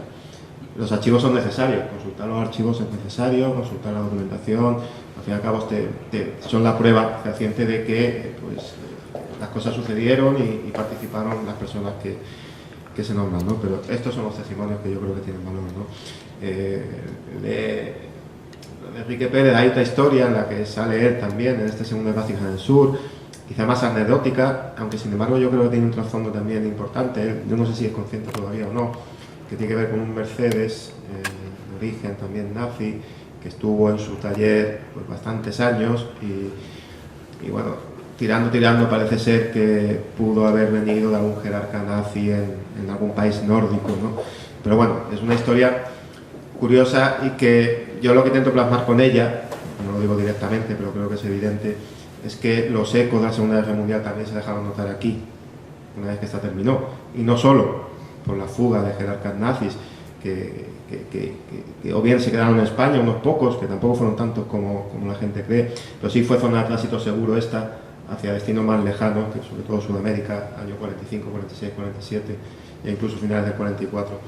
los archivos son necesarios, consultar los archivos es necesario, consultar la documentación, al fin y al cabo son la prueba fehaciente de que pues, las cosas sucedieron y participaron las personas que que se nombran, ¿no? Pero estos son los testimonios que yo creo que tienen valor, ¿no? De Enrique Pérez hay otra historia en la que sale él también, en este segundo de Básicas en el Sur, quizá más anecdótica, aunque sin embargo yo creo que tiene un trasfondo también importante. Él, yo no sé si es consciente todavía o no, que tiene que ver con un Mercedes de origen también nazi, que estuvo en su taller pues bastantes años y bueno, tirando parece ser que pudo haber venido de algún jerarca nazi en algún país nórdico, ¿no? Pero bueno, es una historia curiosa y que yo lo que intento plasmar con ella, no lo digo directamente, pero creo que es evidente, es que los ecos de la Segunda Guerra Mundial también se dejaron notar aquí, una vez que esta terminó. Y no solo por la fuga de jerarcas nazis, que o bien se quedaron en España, unos pocos, que tampoco fueron tantos como la gente cree, pero sí fue zona de tránsito seguro esta, hacia destinos más lejanos, que sobre todo Sudamérica, año 45, 46, 47, e incluso finales del 44.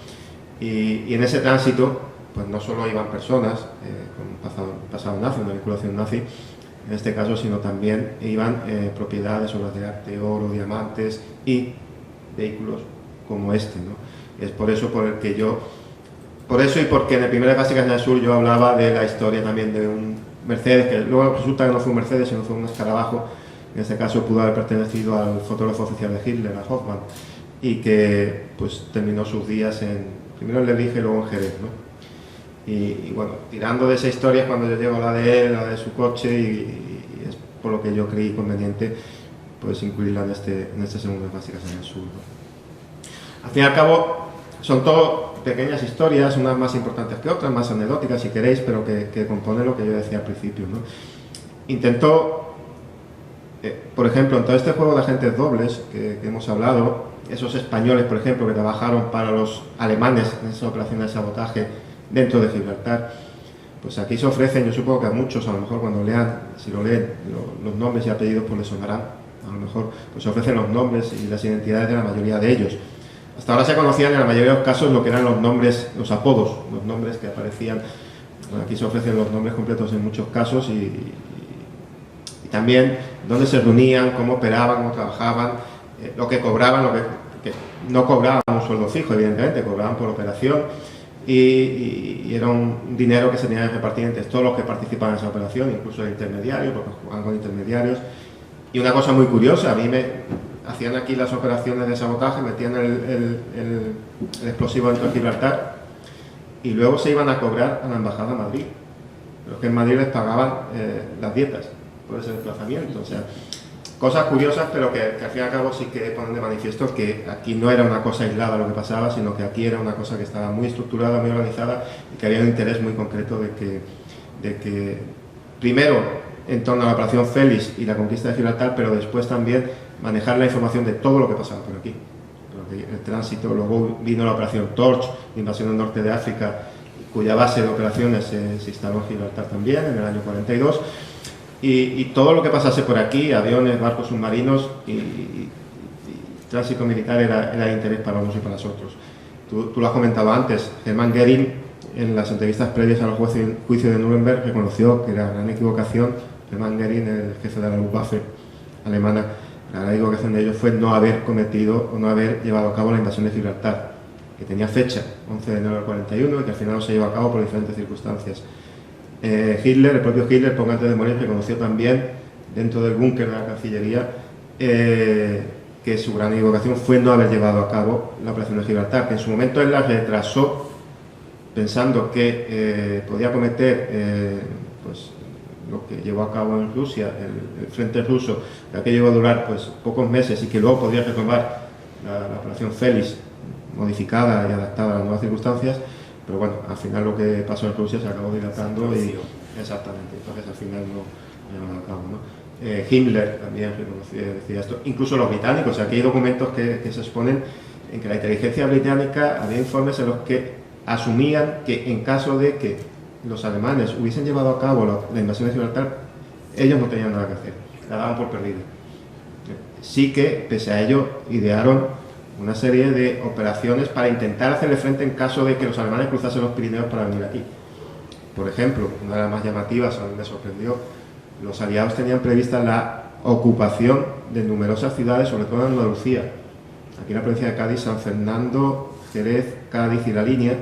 Y en ese tránsito, pues no solo iban personas con pasado nazi, una vinculación nazi, en este caso, sino también iban propiedades, obras de arte, oro, diamantes y vehículos como este, ¿no? Es por eso por el que yo, por eso y porque en el primer de Básicas en el Sur yo hablaba de la historia también de un Mercedes, que luego resulta que no fue un Mercedes, sino fue un escarabajo, en este caso pudo haber pertenecido al fotógrafo oficial de Hitler, a Hoffmann, y que pues terminó sus días primero en Lebrige y luego en Jerez, ¿no? Y bueno, tirando de esa historia cuando yo llego a la de él, a la de su coche, y es por lo que yo creí conveniente pues incluirla en este segundo de Básicas en el Sur, ¿no? Al fin y al cabo son todo pequeñas historias, unas más importantes que otras, más anecdóticas si queréis, pero que componen lo que yo decía al principio, ¿no? Intentó, por ejemplo, en todo este juego de agentes dobles que hemos hablado, esos españoles, por ejemplo, que trabajaron para los alemanes en esa operación de sabotaje dentro de Gibraltar, pues aquí se ofrecen, yo supongo que a muchos, a lo mejor cuando lean, si lo leen, los nombres y apellidos pues les sonarán, a lo mejor pues se ofrecen los nombres y las identidades de la mayoría de ellos. Hasta ahora se conocían en la mayoría de los casos lo que eran los nombres, los apodos, los nombres que aparecían. Bueno, aquí se ofrecen los nombres completos en muchos casos y también dónde se reunían, cómo operaban, cómo trabajaban, lo que cobraban, lo que no cobraban un sueldo fijo, evidentemente, cobraban por operación y era un dinero que se tenía que repartir entre todos los que participaban en esa operación, incluso el intermediario, porque jugaban con intermediarios. Y una cosa muy curiosa, a mí hacían aquí las operaciones de sabotaje, metían el explosivo dentro de Gibraltar y luego se iban a cobrar a la Embajada de Madrid, pero que en Madrid les pagaban las dietas por ese desplazamiento. O sea, cosas curiosas, pero que al fin y al cabo sí que ponen de manifiesto que aquí no era una cosa aislada lo que pasaba, sino que aquí era una cosa que estaba muy estructurada, muy organizada y que había un interés muy concreto de que primero en torno a la operación Félix y la conquista de Gibraltar, pero después también manejar la información de todo lo que pasaba por aquí. El tránsito, luego vino la operación Torch, invasión del norte de África, cuya base de operaciones se instaló en Gibraltar también en el año 42. Y todo lo que pasase por aquí, aviones, barcos submarinos y tránsito militar era de interés para unos y para los otros. Tú lo has comentado antes, Hermann Göring en las entrevistas previas al juicio de Nuremberg reconoció que era gran equivocación, Hermann Göring, el jefe de la Luftwaffe alemana, la gran equivocación de ellos fue no haber cometido o no haber llevado a cabo la invasión de Gibraltar, que tenía fecha, 11 de enero del 41, y que al final no se llevó a cabo por diferentes circunstancias. Hitler, el propio Hitler, poco antes de morir, reconoció también dentro del búnker de la Cancillería que su gran equivocación fue no haber llevado a cabo la operación de Gibraltar, que en su momento él la retrasó pensando que podía cometer pues, lo que llevó a cabo en Rusia, el frente ruso, que aquello iba a durar pues, pocos meses y que luego podría retomar la operación Félix modificada y adaptada a las nuevas circunstancias. Pero bueno, al final lo que pasó en Rusia se acabó dilatando y exactamente, entonces al final no llevaron a cabo, ¿no? Himmler también decía esto, incluso los británicos, o sea, aquí hay documentos que se exponen en que la inteligencia británica, había informes en los que asumían que en caso de que los alemanes hubiesen llevado a cabo la invasión de Gibraltar, ellos no tenían nada que hacer, la daban por perdida. Sí que, pese a ello, idearon una serie de operaciones para intentar hacerle frente en caso de que los alemanes cruzasen los Pirineos para venir aquí. Por ejemplo, una de las más llamativas, a mí me sorprendió, los aliados tenían prevista la ocupación de numerosas ciudades, sobre todo en Andalucía, aquí en la provincia de Cádiz, San Fernando, Jerez, Cádiz y La Línea,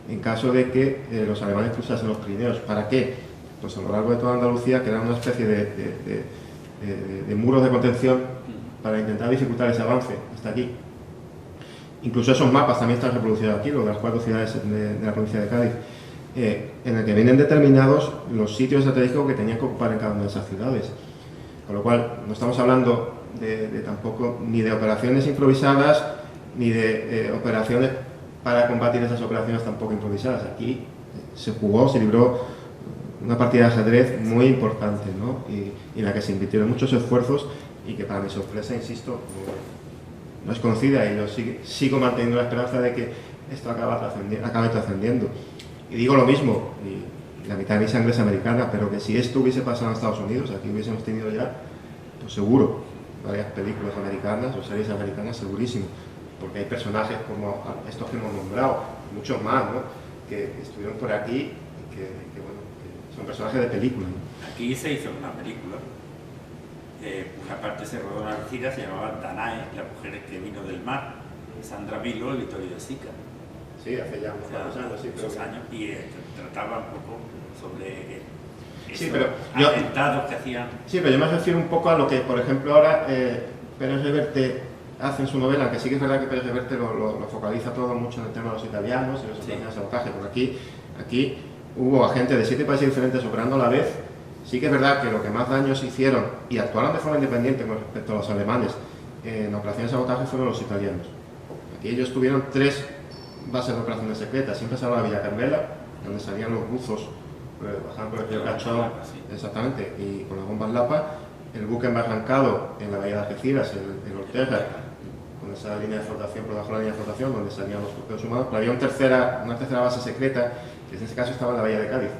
en caso de que los alemanes cruzasen los Pirineos. ¿Para qué? Pues a lo largo de toda Andalucía quedaron una especie de muros de contención para intentar dificultar ese avance hasta aquí. Incluso esos mapas también están reproducidos aquí, los de las 4 ciudades de la provincia de Cádiz, en el que vienen determinados los sitios estratégicos que tenían que ocupar en cada una de esas ciudades. Con lo cual, no estamos hablando tampoco ni de operaciones improvisadas, ni de operaciones para combatir esas operaciones tampoco improvisadas. Aquí se jugó, se libró una partida de ajedrez muy importante, ¿no? Y en la que se invirtieron muchos esfuerzos y que, para mi sorpresa, insisto, no es conocida, y yo sigo manteniendo la esperanza de que esto acabe trascendiendo. Y digo lo mismo, y la mitad de mi sangre es americana, pero que si esto hubiese pasado en Estados Unidos, aquí hubiésemos tenido ya, pues seguro, varias películas americanas o series americanas, segurísimo, porque hay personajes como estos que hemos nombrado, muchos más, ¿no?, que estuvieron por aquí y bueno, que son personajes de película, ¿no? Aquí se hizo una película, una parte se rodó en Algeciras, se llamaba Danae, la mujer que vino del mar, Sandra Milo y Vittorio De Sica. Sí, hace ya unos cuantos años, sí, muchos años, y trataba un poco sobre sí, pero atentados que hacían. Sí, pero yo me refiero un poco a lo que, por ejemplo, ahora Pérez Reverte hace en su novela, que sí que es verdad que Pérez Reverte lo focaliza todo mucho en el tema de los italianos y los italianos de sabotaje, porque aquí hubo agentes de 7 países diferentes operando a la vez. Sí que es verdad que lo que más daños hicieron y actuaron de forma independiente con respecto a los alemanes en operaciones de sabotaje fueron los italianos. Aquí ellos tuvieron 3 bases de operaciones secretas. Siempre se hablaba de Villa Carmela, donde salían los rusos, bajaban por el río Cachón, exactamente, y con las bombas Lapa, el buque embarrancado en la bahía de Algeciras, en Ortega, con esa línea de flotación, por debajo de la línea de flotación, donde salían los torpedos humanos, pero había una tercera base secreta, que en este caso estaba en la bahía de Cádiz,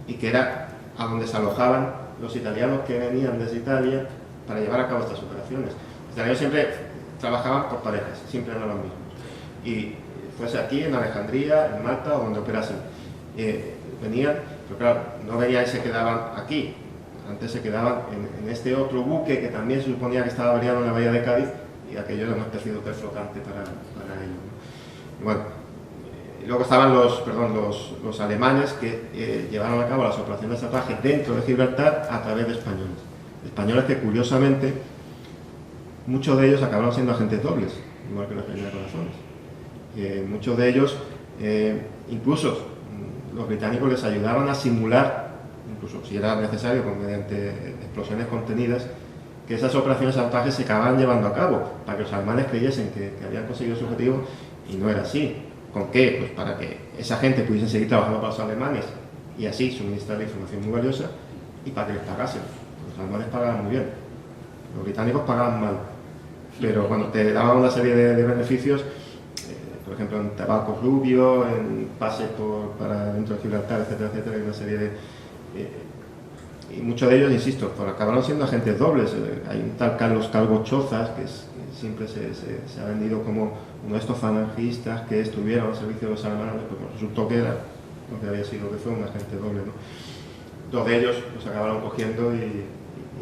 y que era a donde se alojaban los italianos que venían desde Italia para llevar a cabo estas operaciones. Los italianos siempre trabajaban por parejas, siempre eran los mismos. Y fuese aquí, en Alejandría, en Malta o donde operasen. Venían, pero claro, no venían y se quedaban aquí. Antes se quedaban en este otro buque que también se suponía que estaba averiado en la bahía de Cádiz, y aquello era una especie de hotel flotante para ellos, ¿no? Y bueno, luego estaban los alemanes que llevaron a cabo las operaciones de sabotaje dentro de Gibraltar a través de españoles. Españoles que, curiosamente, muchos de ellos acabaron siendo agentes dobles, igual que los Peña Corazones. Muchos de ellos, incluso los británicos les ayudaban a simular, incluso si era necesario, mediante explosiones contenidas, que esas operaciones de sabotaje se acababan llevando a cabo, para que los alemanes creyesen que habían conseguido su objetivo, y no era así. ¿Con qué? Pues para que esa gente pudiese seguir trabajando para los alemanes y así suministrar información muy valiosa, y para que les pagasen. Los alemanes pagaban muy bien, los británicos pagaban mal, pero cuando te daban una serie de beneficios, por ejemplo en tabaco rubio, en pases para dentro de Gibraltar, etcétera, etcétera, hay una serie de... y muchos de ellos, insisto, acabaron siendo agentes dobles. Hay un tal Carlos Calvo Chozas, que siempre se ha vendido como uno de estos falangistas que estuvieron al servicio de los alemanes, pues resultó que era lo que había sido, que fue un agente doble, ¿no? 2 de ellos los acabaron cogiendo y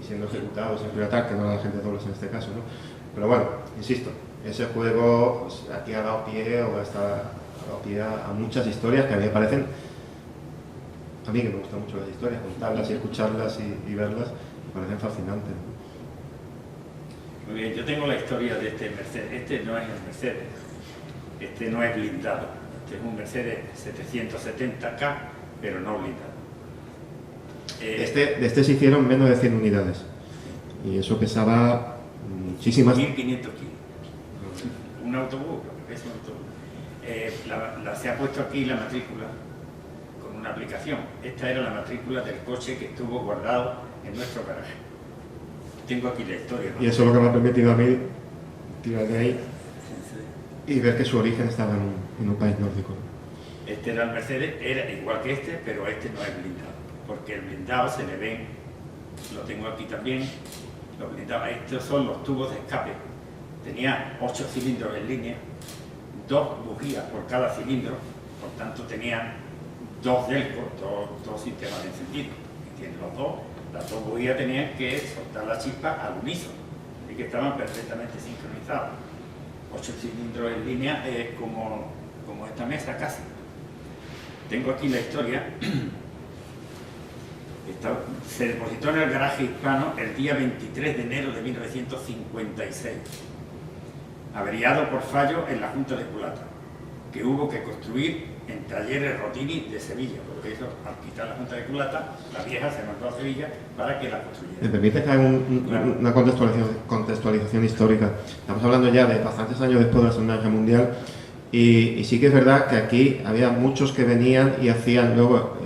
siendo ejecutados en Gibraltar, que no eran agentes dobles en este caso, ¿no? Pero bueno, insisto, ese juego pues, aquí ha dado pie, o ha dado pie a muchas historias que a mí me parecen, a mí que me gustan mucho las historias, contarlas y escucharlas y verlas, me parecen fascinantes, ¿no? Muy bien, yo tengo la historia de este Mercedes. Este no es el Mercedes, este no es blindado, este es un Mercedes 770K, pero no blindado. De este se hicieron menos de 100 unidades, y eso pesaba muchísimas... 1.500 kilos. Un autobús, es un autobús. Se ha puesto aquí la matrícula con una aplicación. Esta era la matrícula del coche que estuvo guardado en nuestro garaje. Tengo aquí la historia, ¿no? Y eso es lo que me ha permitido a mí tirar de ahí y ver que su origen estaba en un país nórdico. Este era el Mercedes, era igual que este, pero este no es blindado, porque el blindado se le ven, lo tengo aquí también, los blindados, estos son los tubos de escape. Tenía 8 cilindros en línea, 2 bujías por cada cilindro, por tanto tenía 2 delcos, dos sistemas de encendido, y tienen los dos. Las 2 bujías tenían que soltar la chispa al unísono y que estaban perfectamente sincronizados. 8 cilindros en línea, como esta mesa casi. Tengo aquí la historia. Se depositó en el garaje hispano el día 23 de enero de 1956, averiado por fallo en la Junta de Culata, que hubo que construir en Talleres Rotini de Sevilla, porque eso, al quitar la Junta de Culata, la vieja se mandó a Sevilla para que la construyera. ¿Me permite que haga una contextualización histórica? Estamos hablando ya de bastantes años después de la Segunda Guerra Mundial, y sí que es verdad que aquí había muchos que venían y hacían luego...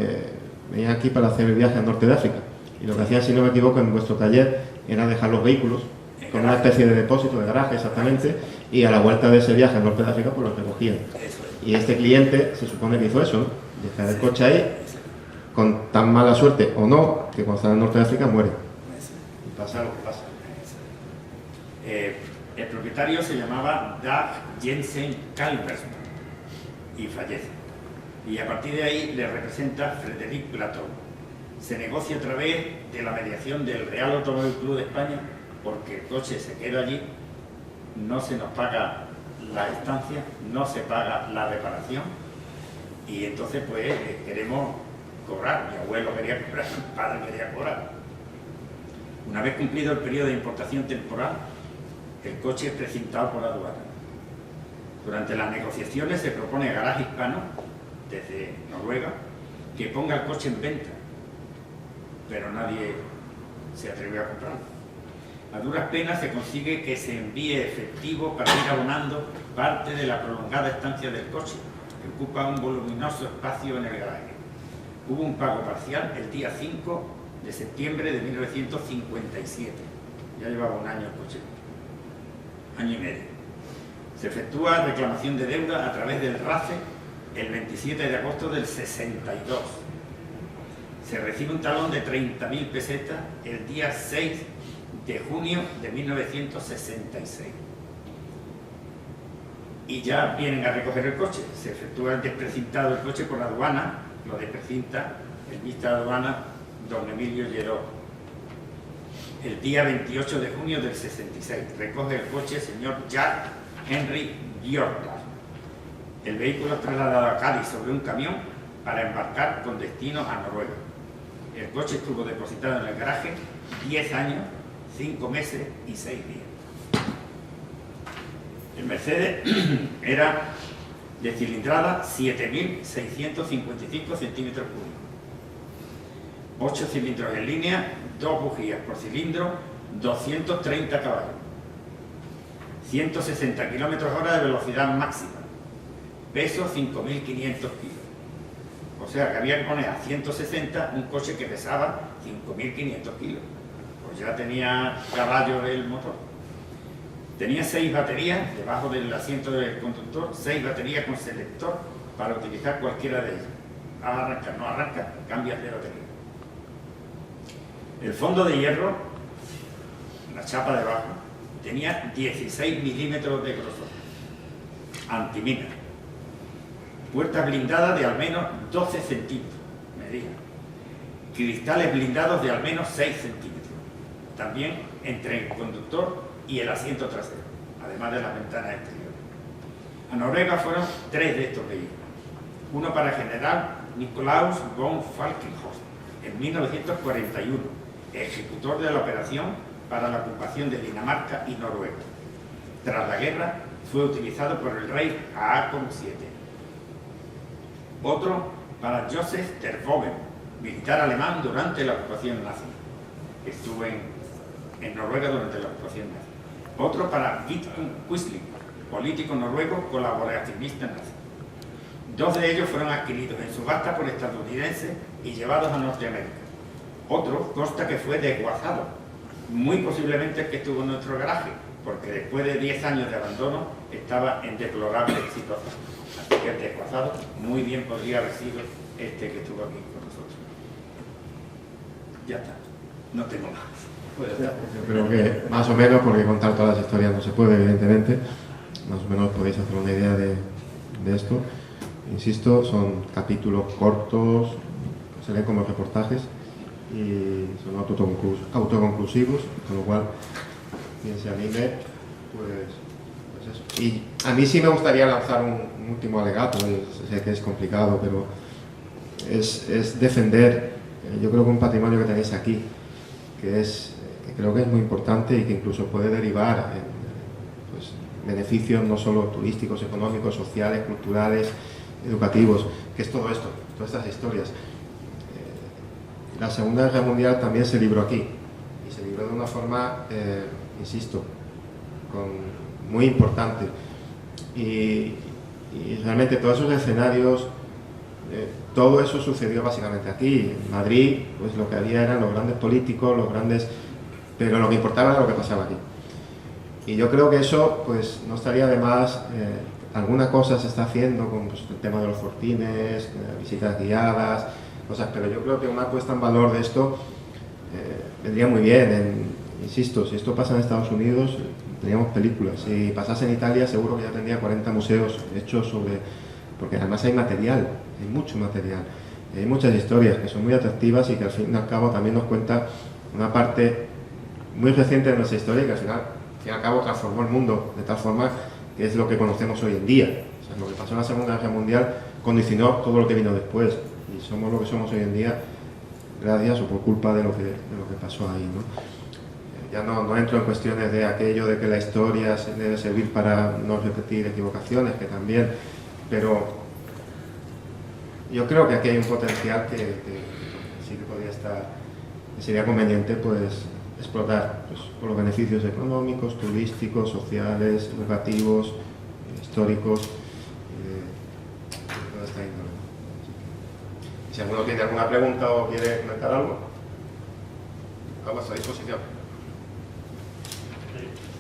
venían aquí para hacer el viaje al norte de África, y lo que hacían, si no me equivoco, en vuestro taller era dejar los vehículos con una especie de depósito, de garaje exactamente, y a la vuelta de ese viaje al norte de África pues los recogían. Y este cliente se supone que hizo eso, ¿no? Dejar el coche ahí, con tan mala suerte o no, que cuando está en el norte de África muere. Y pasa lo que pasa. El propietario se llamaba Dag Jensen Kalversman y fallece. Y a partir de ahí le representa Frederic Platon. Se negocia a través de la mediación del Real Automóvil Club de España, porque el coche se queda allí, no se nos paga la estancia, no se paga la reparación, y entonces pues queremos cobrar. Mi abuelo quería cobrar, mi padre quería cobrar. Una vez cumplido el periodo de importación temporal, el coche es precintado por la aduana. Durante las negociaciones se propone a Garaje Hispano, desde Noruega, que ponga el coche en venta, pero nadie se atrevió a comprarlo. A duras penas se consigue que se envíe efectivo para ir abonando parte de la prolongada estancia del coche, que ocupa un voluminoso espacio en el garaje. Hubo un pago parcial el día 5 de septiembre de 1957. Ya llevaba un año el coche, año y medio. Se efectúa reclamación de deuda a través del RACE el 27 de agosto del 62. Se recibe un talón de 30.000 pesetas el día 6 de junio de 1966. Y ya vienen a recoger el coche. Se efectúa el desprecintado del coche por la aduana, lo desprecinta el vista de aduana don Emilio Lleró. El día 28 de junio del 66 recoge el coche el señor Jack Henry Björkland. El vehículo es trasladado a Cádiz sobre un camión para embarcar con destino a Noruega. El coche estuvo depositado en el garaje 10 años, 5 meses y 6 días. El Mercedes era de cilindrada 7.655 centímetros cúbicos, 8 cilindros en línea, 2 bujías por cilindro, 230 caballos, 160 km/h de velocidad máxima, peso 5.500 kilos. O sea que había que poner a 160 un coche que pesaba 5.500 kilos. Pues ya tenía caballos el motor. Tenía 6 baterías debajo del asiento del conductor, 6 baterías con selector para utilizar cualquiera de ellas. Va a arrancar, no arranca, cambias de batería. El fondo de hierro, la chapa de abajo, tenía 16 milímetros de grosor, antimina. Puertas blindadas de al menos 12 centímetros, medida. Cristales blindados de al menos 6 centímetros. También entre el conductor y el asiento trasero, además de las ventanas exteriores. A Noruega fueron 3 de estos vehículos. Uno para el general Nikolaus von Falkenhorst en 1941, ejecutor de la operación para la ocupación de Dinamarca y Noruega. Tras la guerra fue utilizado por el rey Haakon VII. Otro para Joseph Terboven, militar alemán durante la ocupación nazi. Estuvo en Noruega durante la ocupación nazi. Otro para Vidkun Quisling, político noruego colaboracionista nazi. 2 de ellos fueron adquiridos en subasta por estadounidenses y llevados a Norteamérica. Otro consta que fue desguazado, muy posiblemente el que estuvo en nuestro garaje, porque después de 10 años de abandono estaba en deplorable situación. Así que el desguazado muy bien podría haber sido este que estuvo aquí con nosotros. Ya está, no tengo más. Pues yo creo que más o menos, porque contar todas las historias no se puede, evidentemente, más o menos podéis hacer una idea de esto. Insisto, son capítulos cortos, se leen como reportajes y son autoconclusivos, con lo cual quien se anime, pues pues eso. Y a mí sí me gustaría lanzar un último alegato, sé que es complicado, pero es defender, yo creo que un patrimonio que tenéis aquí, que creo que es muy importante y que incluso puede derivar en pues, beneficios no solo turísticos, económicos, sociales, culturales, educativos, que es todo esto, todas estas historias. La Segunda Guerra Mundial también se libró aquí, y se libró de una forma, insisto, muy importante. Y realmente todos esos escenarios, todo eso sucedió básicamente aquí. En Madrid, pues lo que había eran los grandes políticos, pero lo que importaba era lo que pasaba aquí. Y yo creo que eso, pues no estaría de más. Alguna cosa se está haciendo con pues, el tema de los fortines, visitas guiadas, cosas, pero yo creo que una puesta en valor de esto vendría muy bien. Insisto, si esto pasa en Estados Unidos, tendríamos películas. Si pasase en Italia, seguro que ya tendría 40 museos hechos sobre... Porque además hay material, hay mucho material. Hay muchas historias que son muy atractivas y que al fin y al cabo también nos cuenta una parte muy reciente de nuestra historia y que al fin y al cabo transformó el mundo de tal forma que es lo que conocemos hoy en día. O sea, lo que pasó en la Segunda Guerra Mundial condicionó todo lo que vino después y somos lo que somos hoy en día gracias o por culpa de lo que pasó ahí, ¿no? Ya no entro en cuestiones de aquello de que la historia debe servir para no repetir equivocaciones, que también, pero yo creo que aquí hay un potencial que sí que podría estar, que sería conveniente pues explotar pues, por los beneficios económicos, turísticos, sociales, educativos, históricos, toda esta índole. Y si alguno tiene alguna pregunta o quiere comentar algo, a vuestra disposición.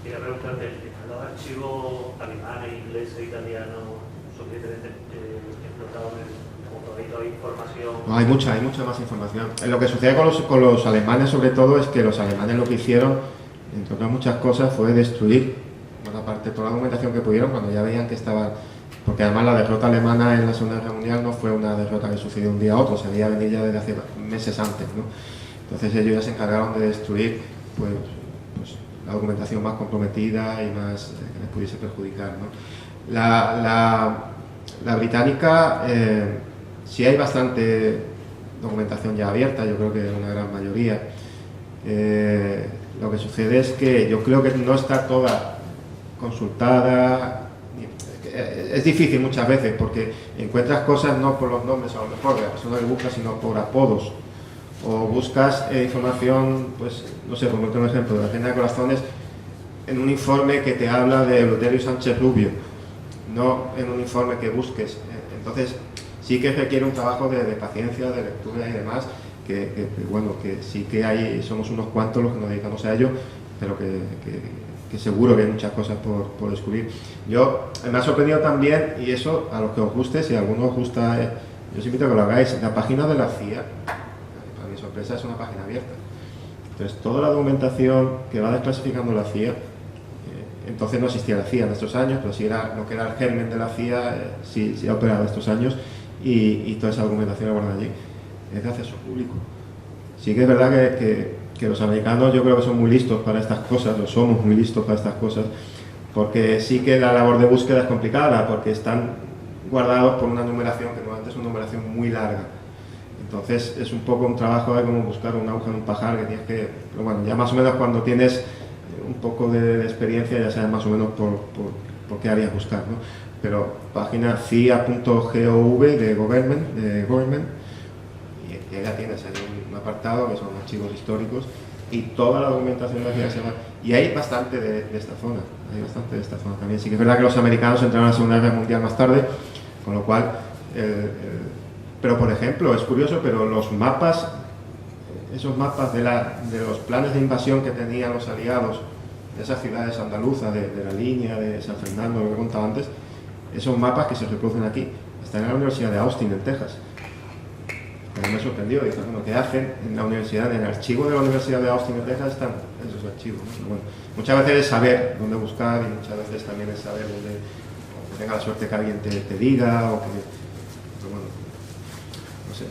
Quería preguntarte, ¿están los archivos alemanes, ingleses, italianos suficientemente explotados como todavía hay información? No, hay mucha más información. Lo que sucede con los alemanes sobre todo es que los alemanes lo que hicieron, entre otras muchas cosas, fue destruir buena parte, toda la documentación que pudieron cuando ya veían que estaba... Porque además la derrota alemana en la Segunda Guerra Mundial no fue una derrota que sucedió un día a otro, se había venido ya desde hace meses antes, ¿no? Entonces ellos ya se encargaron de destruir pues la documentación más comprometida y más que les pudiese perjudicar, ¿no? La británica, sí hay bastante documentación ya abierta, yo creo que una gran mayoría. Lo que sucede es que yo creo que no está toda consultada. Es difícil muchas veces porque encuentras cosas no por los nombres a lo mejor de la persona que busca, sino por apodos. O buscas información, pues no sé, por ejemplo, un ejemplo de la Agenda de Corazones en un informe que te habla de Eleuterio Sánchez Rubio, no en un informe que busques. Entonces sí que requiere un trabajo de paciencia, de lectura y demás, que bueno, que sí que hay, somos unos cuantos los que nos dedicamos a ello, pero que seguro que hay muchas cosas por descubrir. Me ha sorprendido también, y eso a los que os guste, si a alguno os gusta, yo os invito a que lo hagáis, la página de la CIA. Para mi sorpresa es una página abierta. Entonces toda la documentación que va desclasificando la CIA, entonces no existía la CIA en estos años, pero sí era lo que era el germen de la CIA, sí ha operado estos años, y toda esa documentación la guardan allí. Es de acceso público. Sí que es verdad que los americanos yo creo que son muy listos para estas cosas, o somos muy listos para estas cosas, porque sí que la labor de búsqueda es complicada, porque están guardados por una numeración que normalmente es una numeración muy larga. Entonces es un poco un trabajo de como buscar una aguja en un pajar que tienes que... Pero bueno, ya más o menos cuando tienes un poco de experiencia ya sabes más o menos por qué harías buscar, ¿no? Pero página cia.gov de government, y ahí ya tienes, hay un apartado que son archivos históricos y toda la documentación de la CIA se va. Y hay bastante de esta zona, también. Sí que es verdad que los americanos entraron a la Segunda Guerra Mundial más tarde, con lo cual... pero por ejemplo, es curioso, pero los mapas, esos mapas de los planes de invasión que tenían los aliados de esas ciudades andaluzas, de la línea, de San Fernando, lo que he contado antes, esos mapas que se reproducen aquí, están en la Universidad de Austin, en Texas. A mí me sorprendió, dice, bueno, ¿qué hacen en la universidad? En el archivo de la Universidad de Austin, en Texas, están esos archivos, ¿no? Bueno, muchas veces es saber dónde buscar y muchas veces también es saber dónde, o que tenga la suerte que alguien te diga, o que... Pero bueno, no sé,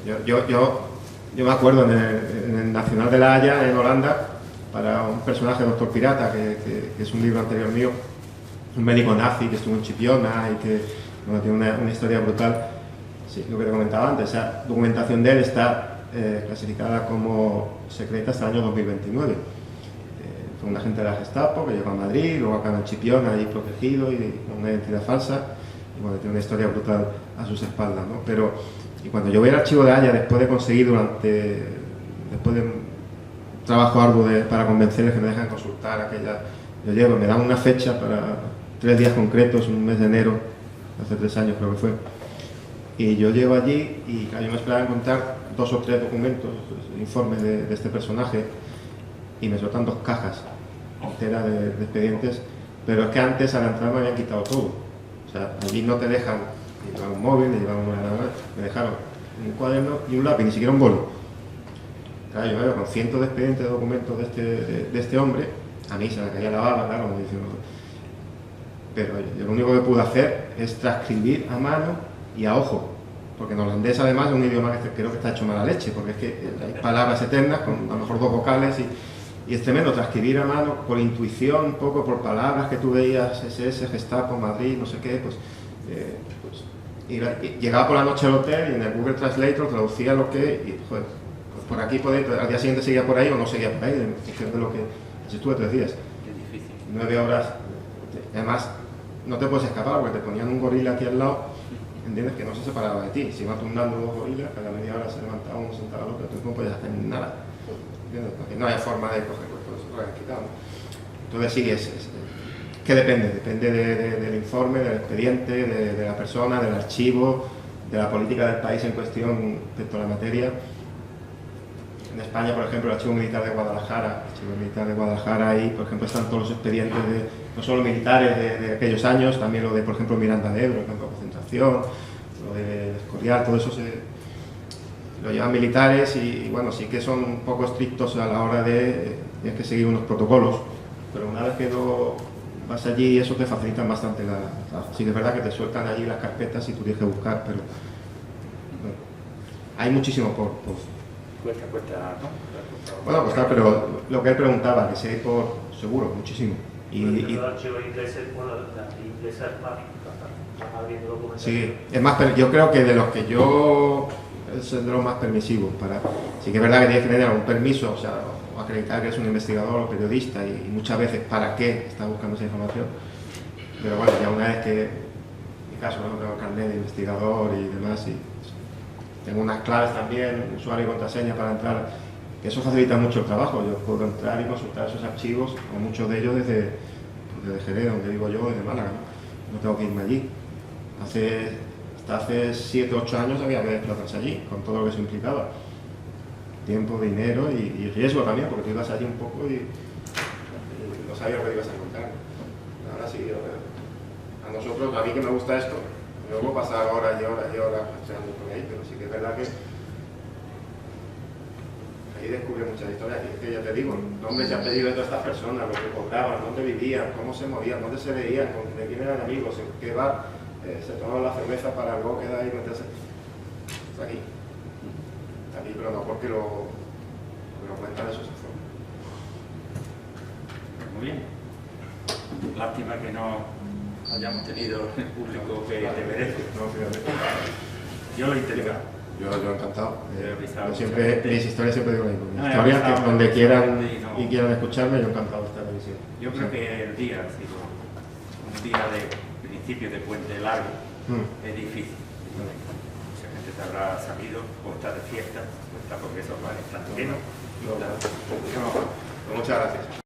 yo me acuerdo en el Nacional de La Haya, en Holanda, para un personaje, Doctor Pirata, que es un libro anterior mío, un médico nazi que estuvo en Chipiona y que bueno, tiene una historia brutal. Sí, lo que te comentaba antes, esa documentación de él está clasificada como secreta hasta el año 2029. Fue un agente de la Gestapo que llegó a Madrid, luego acá en Chipiona, ahí protegido y con una identidad falsa. Y bueno, tiene una historia brutal a sus espaldas, ¿no? Pero, y cuando yo voy al archivo de Haya, después de conseguir después de un trabajo arduo para convencerles que me dejan consultar aquella, yo llego, me dan una fecha para 3 días concretos, un mes de enero, hace 3 años creo que fue. Y yo llego allí y claro, yo me esperaba encontrar 2 o 3 documentos, informes de este personaje, y me sueltan 2 cajas enteras de expedientes, pero es que antes a la entrada me habían quitado todo. O sea, allí no te dejan ni llevar un móvil, ni llevar un ordenador, me dejaron un cuaderno y un lápiz, ni siquiera un bolo. Claro, yo me veo con cientos de expedientes de documentos de este hombre, a mí se me caía la baba, claro, como diciendo. Pero yo lo único que pude hacer es transcribir a mano y a ojo, porque en holandés además es un idioma que creo que está hecho mala leche, porque es que hay palabras eternas con a lo mejor 2 vocales y es tremendo transcribir a mano por intuición, un poco por palabras que tú veías, SS, Gestapo, Madrid, no sé qué, llegaba por la noche al hotel y en el Google Translator traducía lo que, y joder, pues por aquí, al día siguiente seguía por ahí o no seguía por ahí, en función de lo que, así estuve 3 días. Qué difícil. 9 horas, además no te puedes escapar porque te ponían un gorila aquí al lado, entiendes, que no se separaba de ti, se iban turnando 2 gorilas, cada media hora se levantaba uno, sentaba al otro, entonces no podías hacer nada. Porque no hay forma de coger, pues eso lo han quitado. Entonces sí, que depende del informe, del expediente, de la persona, del archivo, de la política del país en cuestión respecto a la materia. En España, por ejemplo, el Archivo Militar de Guadalajara, ahí, por ejemplo, están todos los expedientes no solo militares de aquellos años, también lo de, por ejemplo, Miranda de Ebro, el campo de concentración, lo de Escorial, todo eso lo llevan militares y bueno, sí que son un poco estrictos a la hora tienes que seguir unos protocolos, pero una vez que vas allí eso te facilita bastante sí que es verdad que te sueltan allí las carpetas y tú tienes que buscar, pero bueno, hay muchísimo por Cuesta, ¿no? bueno, pues claro, pero lo que él preguntaba, que si hay por seguro, muchísimo. Los archivos ingleses, bueno, las inglesas más abriendo documentos. Sí, es más, yo creo que de los que yo es de los más permisivos. Sí que es verdad que tienes que tener algún permiso, o sea, o acreditar que eres un investigador o periodista y muchas veces para qué estás buscando esa información. Pero bueno, ya una vez que, en mi caso, no tengo carnet de investigador y demás, y tengo unas claves también, usuario y contraseña para entrar, que eso facilita mucho el trabajo. Yo puedo entrar y consultar esos archivos, o muchos de ellos desde Jerez, donde vivo yo, desde Málaga, no tengo que irme allí. Hasta hace 7 o 8 años había que desplazarse allí, con todo lo que eso implicaba. Tiempo, dinero y riesgo también, porque tú ibas allí un poco y no sabías lo que ibas a encontrar. Ahora sí, a nosotros, a mí que me gusta esto, me puedo pasar horas y horas y horas estudiando por ahí, pero sí que es verdad que ahí descubre muchas historias, y es que ya te digo, nombres y apellidos de todas estas personas, lo que cobraban, dónde vivían, cómo se movían, dónde se veían, de quién eran amigos, en qué bar se tomaban la cerveza para luego quedar ahí y meterse. Está aquí, pero no porque lo cuentan esos informes. Muy bien. Lástima que no hayamos tenido el público que te merece. No, fíjate. Yo lo he intentado. Yo encantado. Yo siempre, mis historias siempre digo lo mismo. Mis historias que donde quieran y quieran escucharme, yo encantado de estar en visión. Yo creo que el día ha sido un día de principio de puente largo. Es difícil. Mucha gente te habrá sabido, o está de fiesta, o está porque esos bares están llenos. Muchas gracias.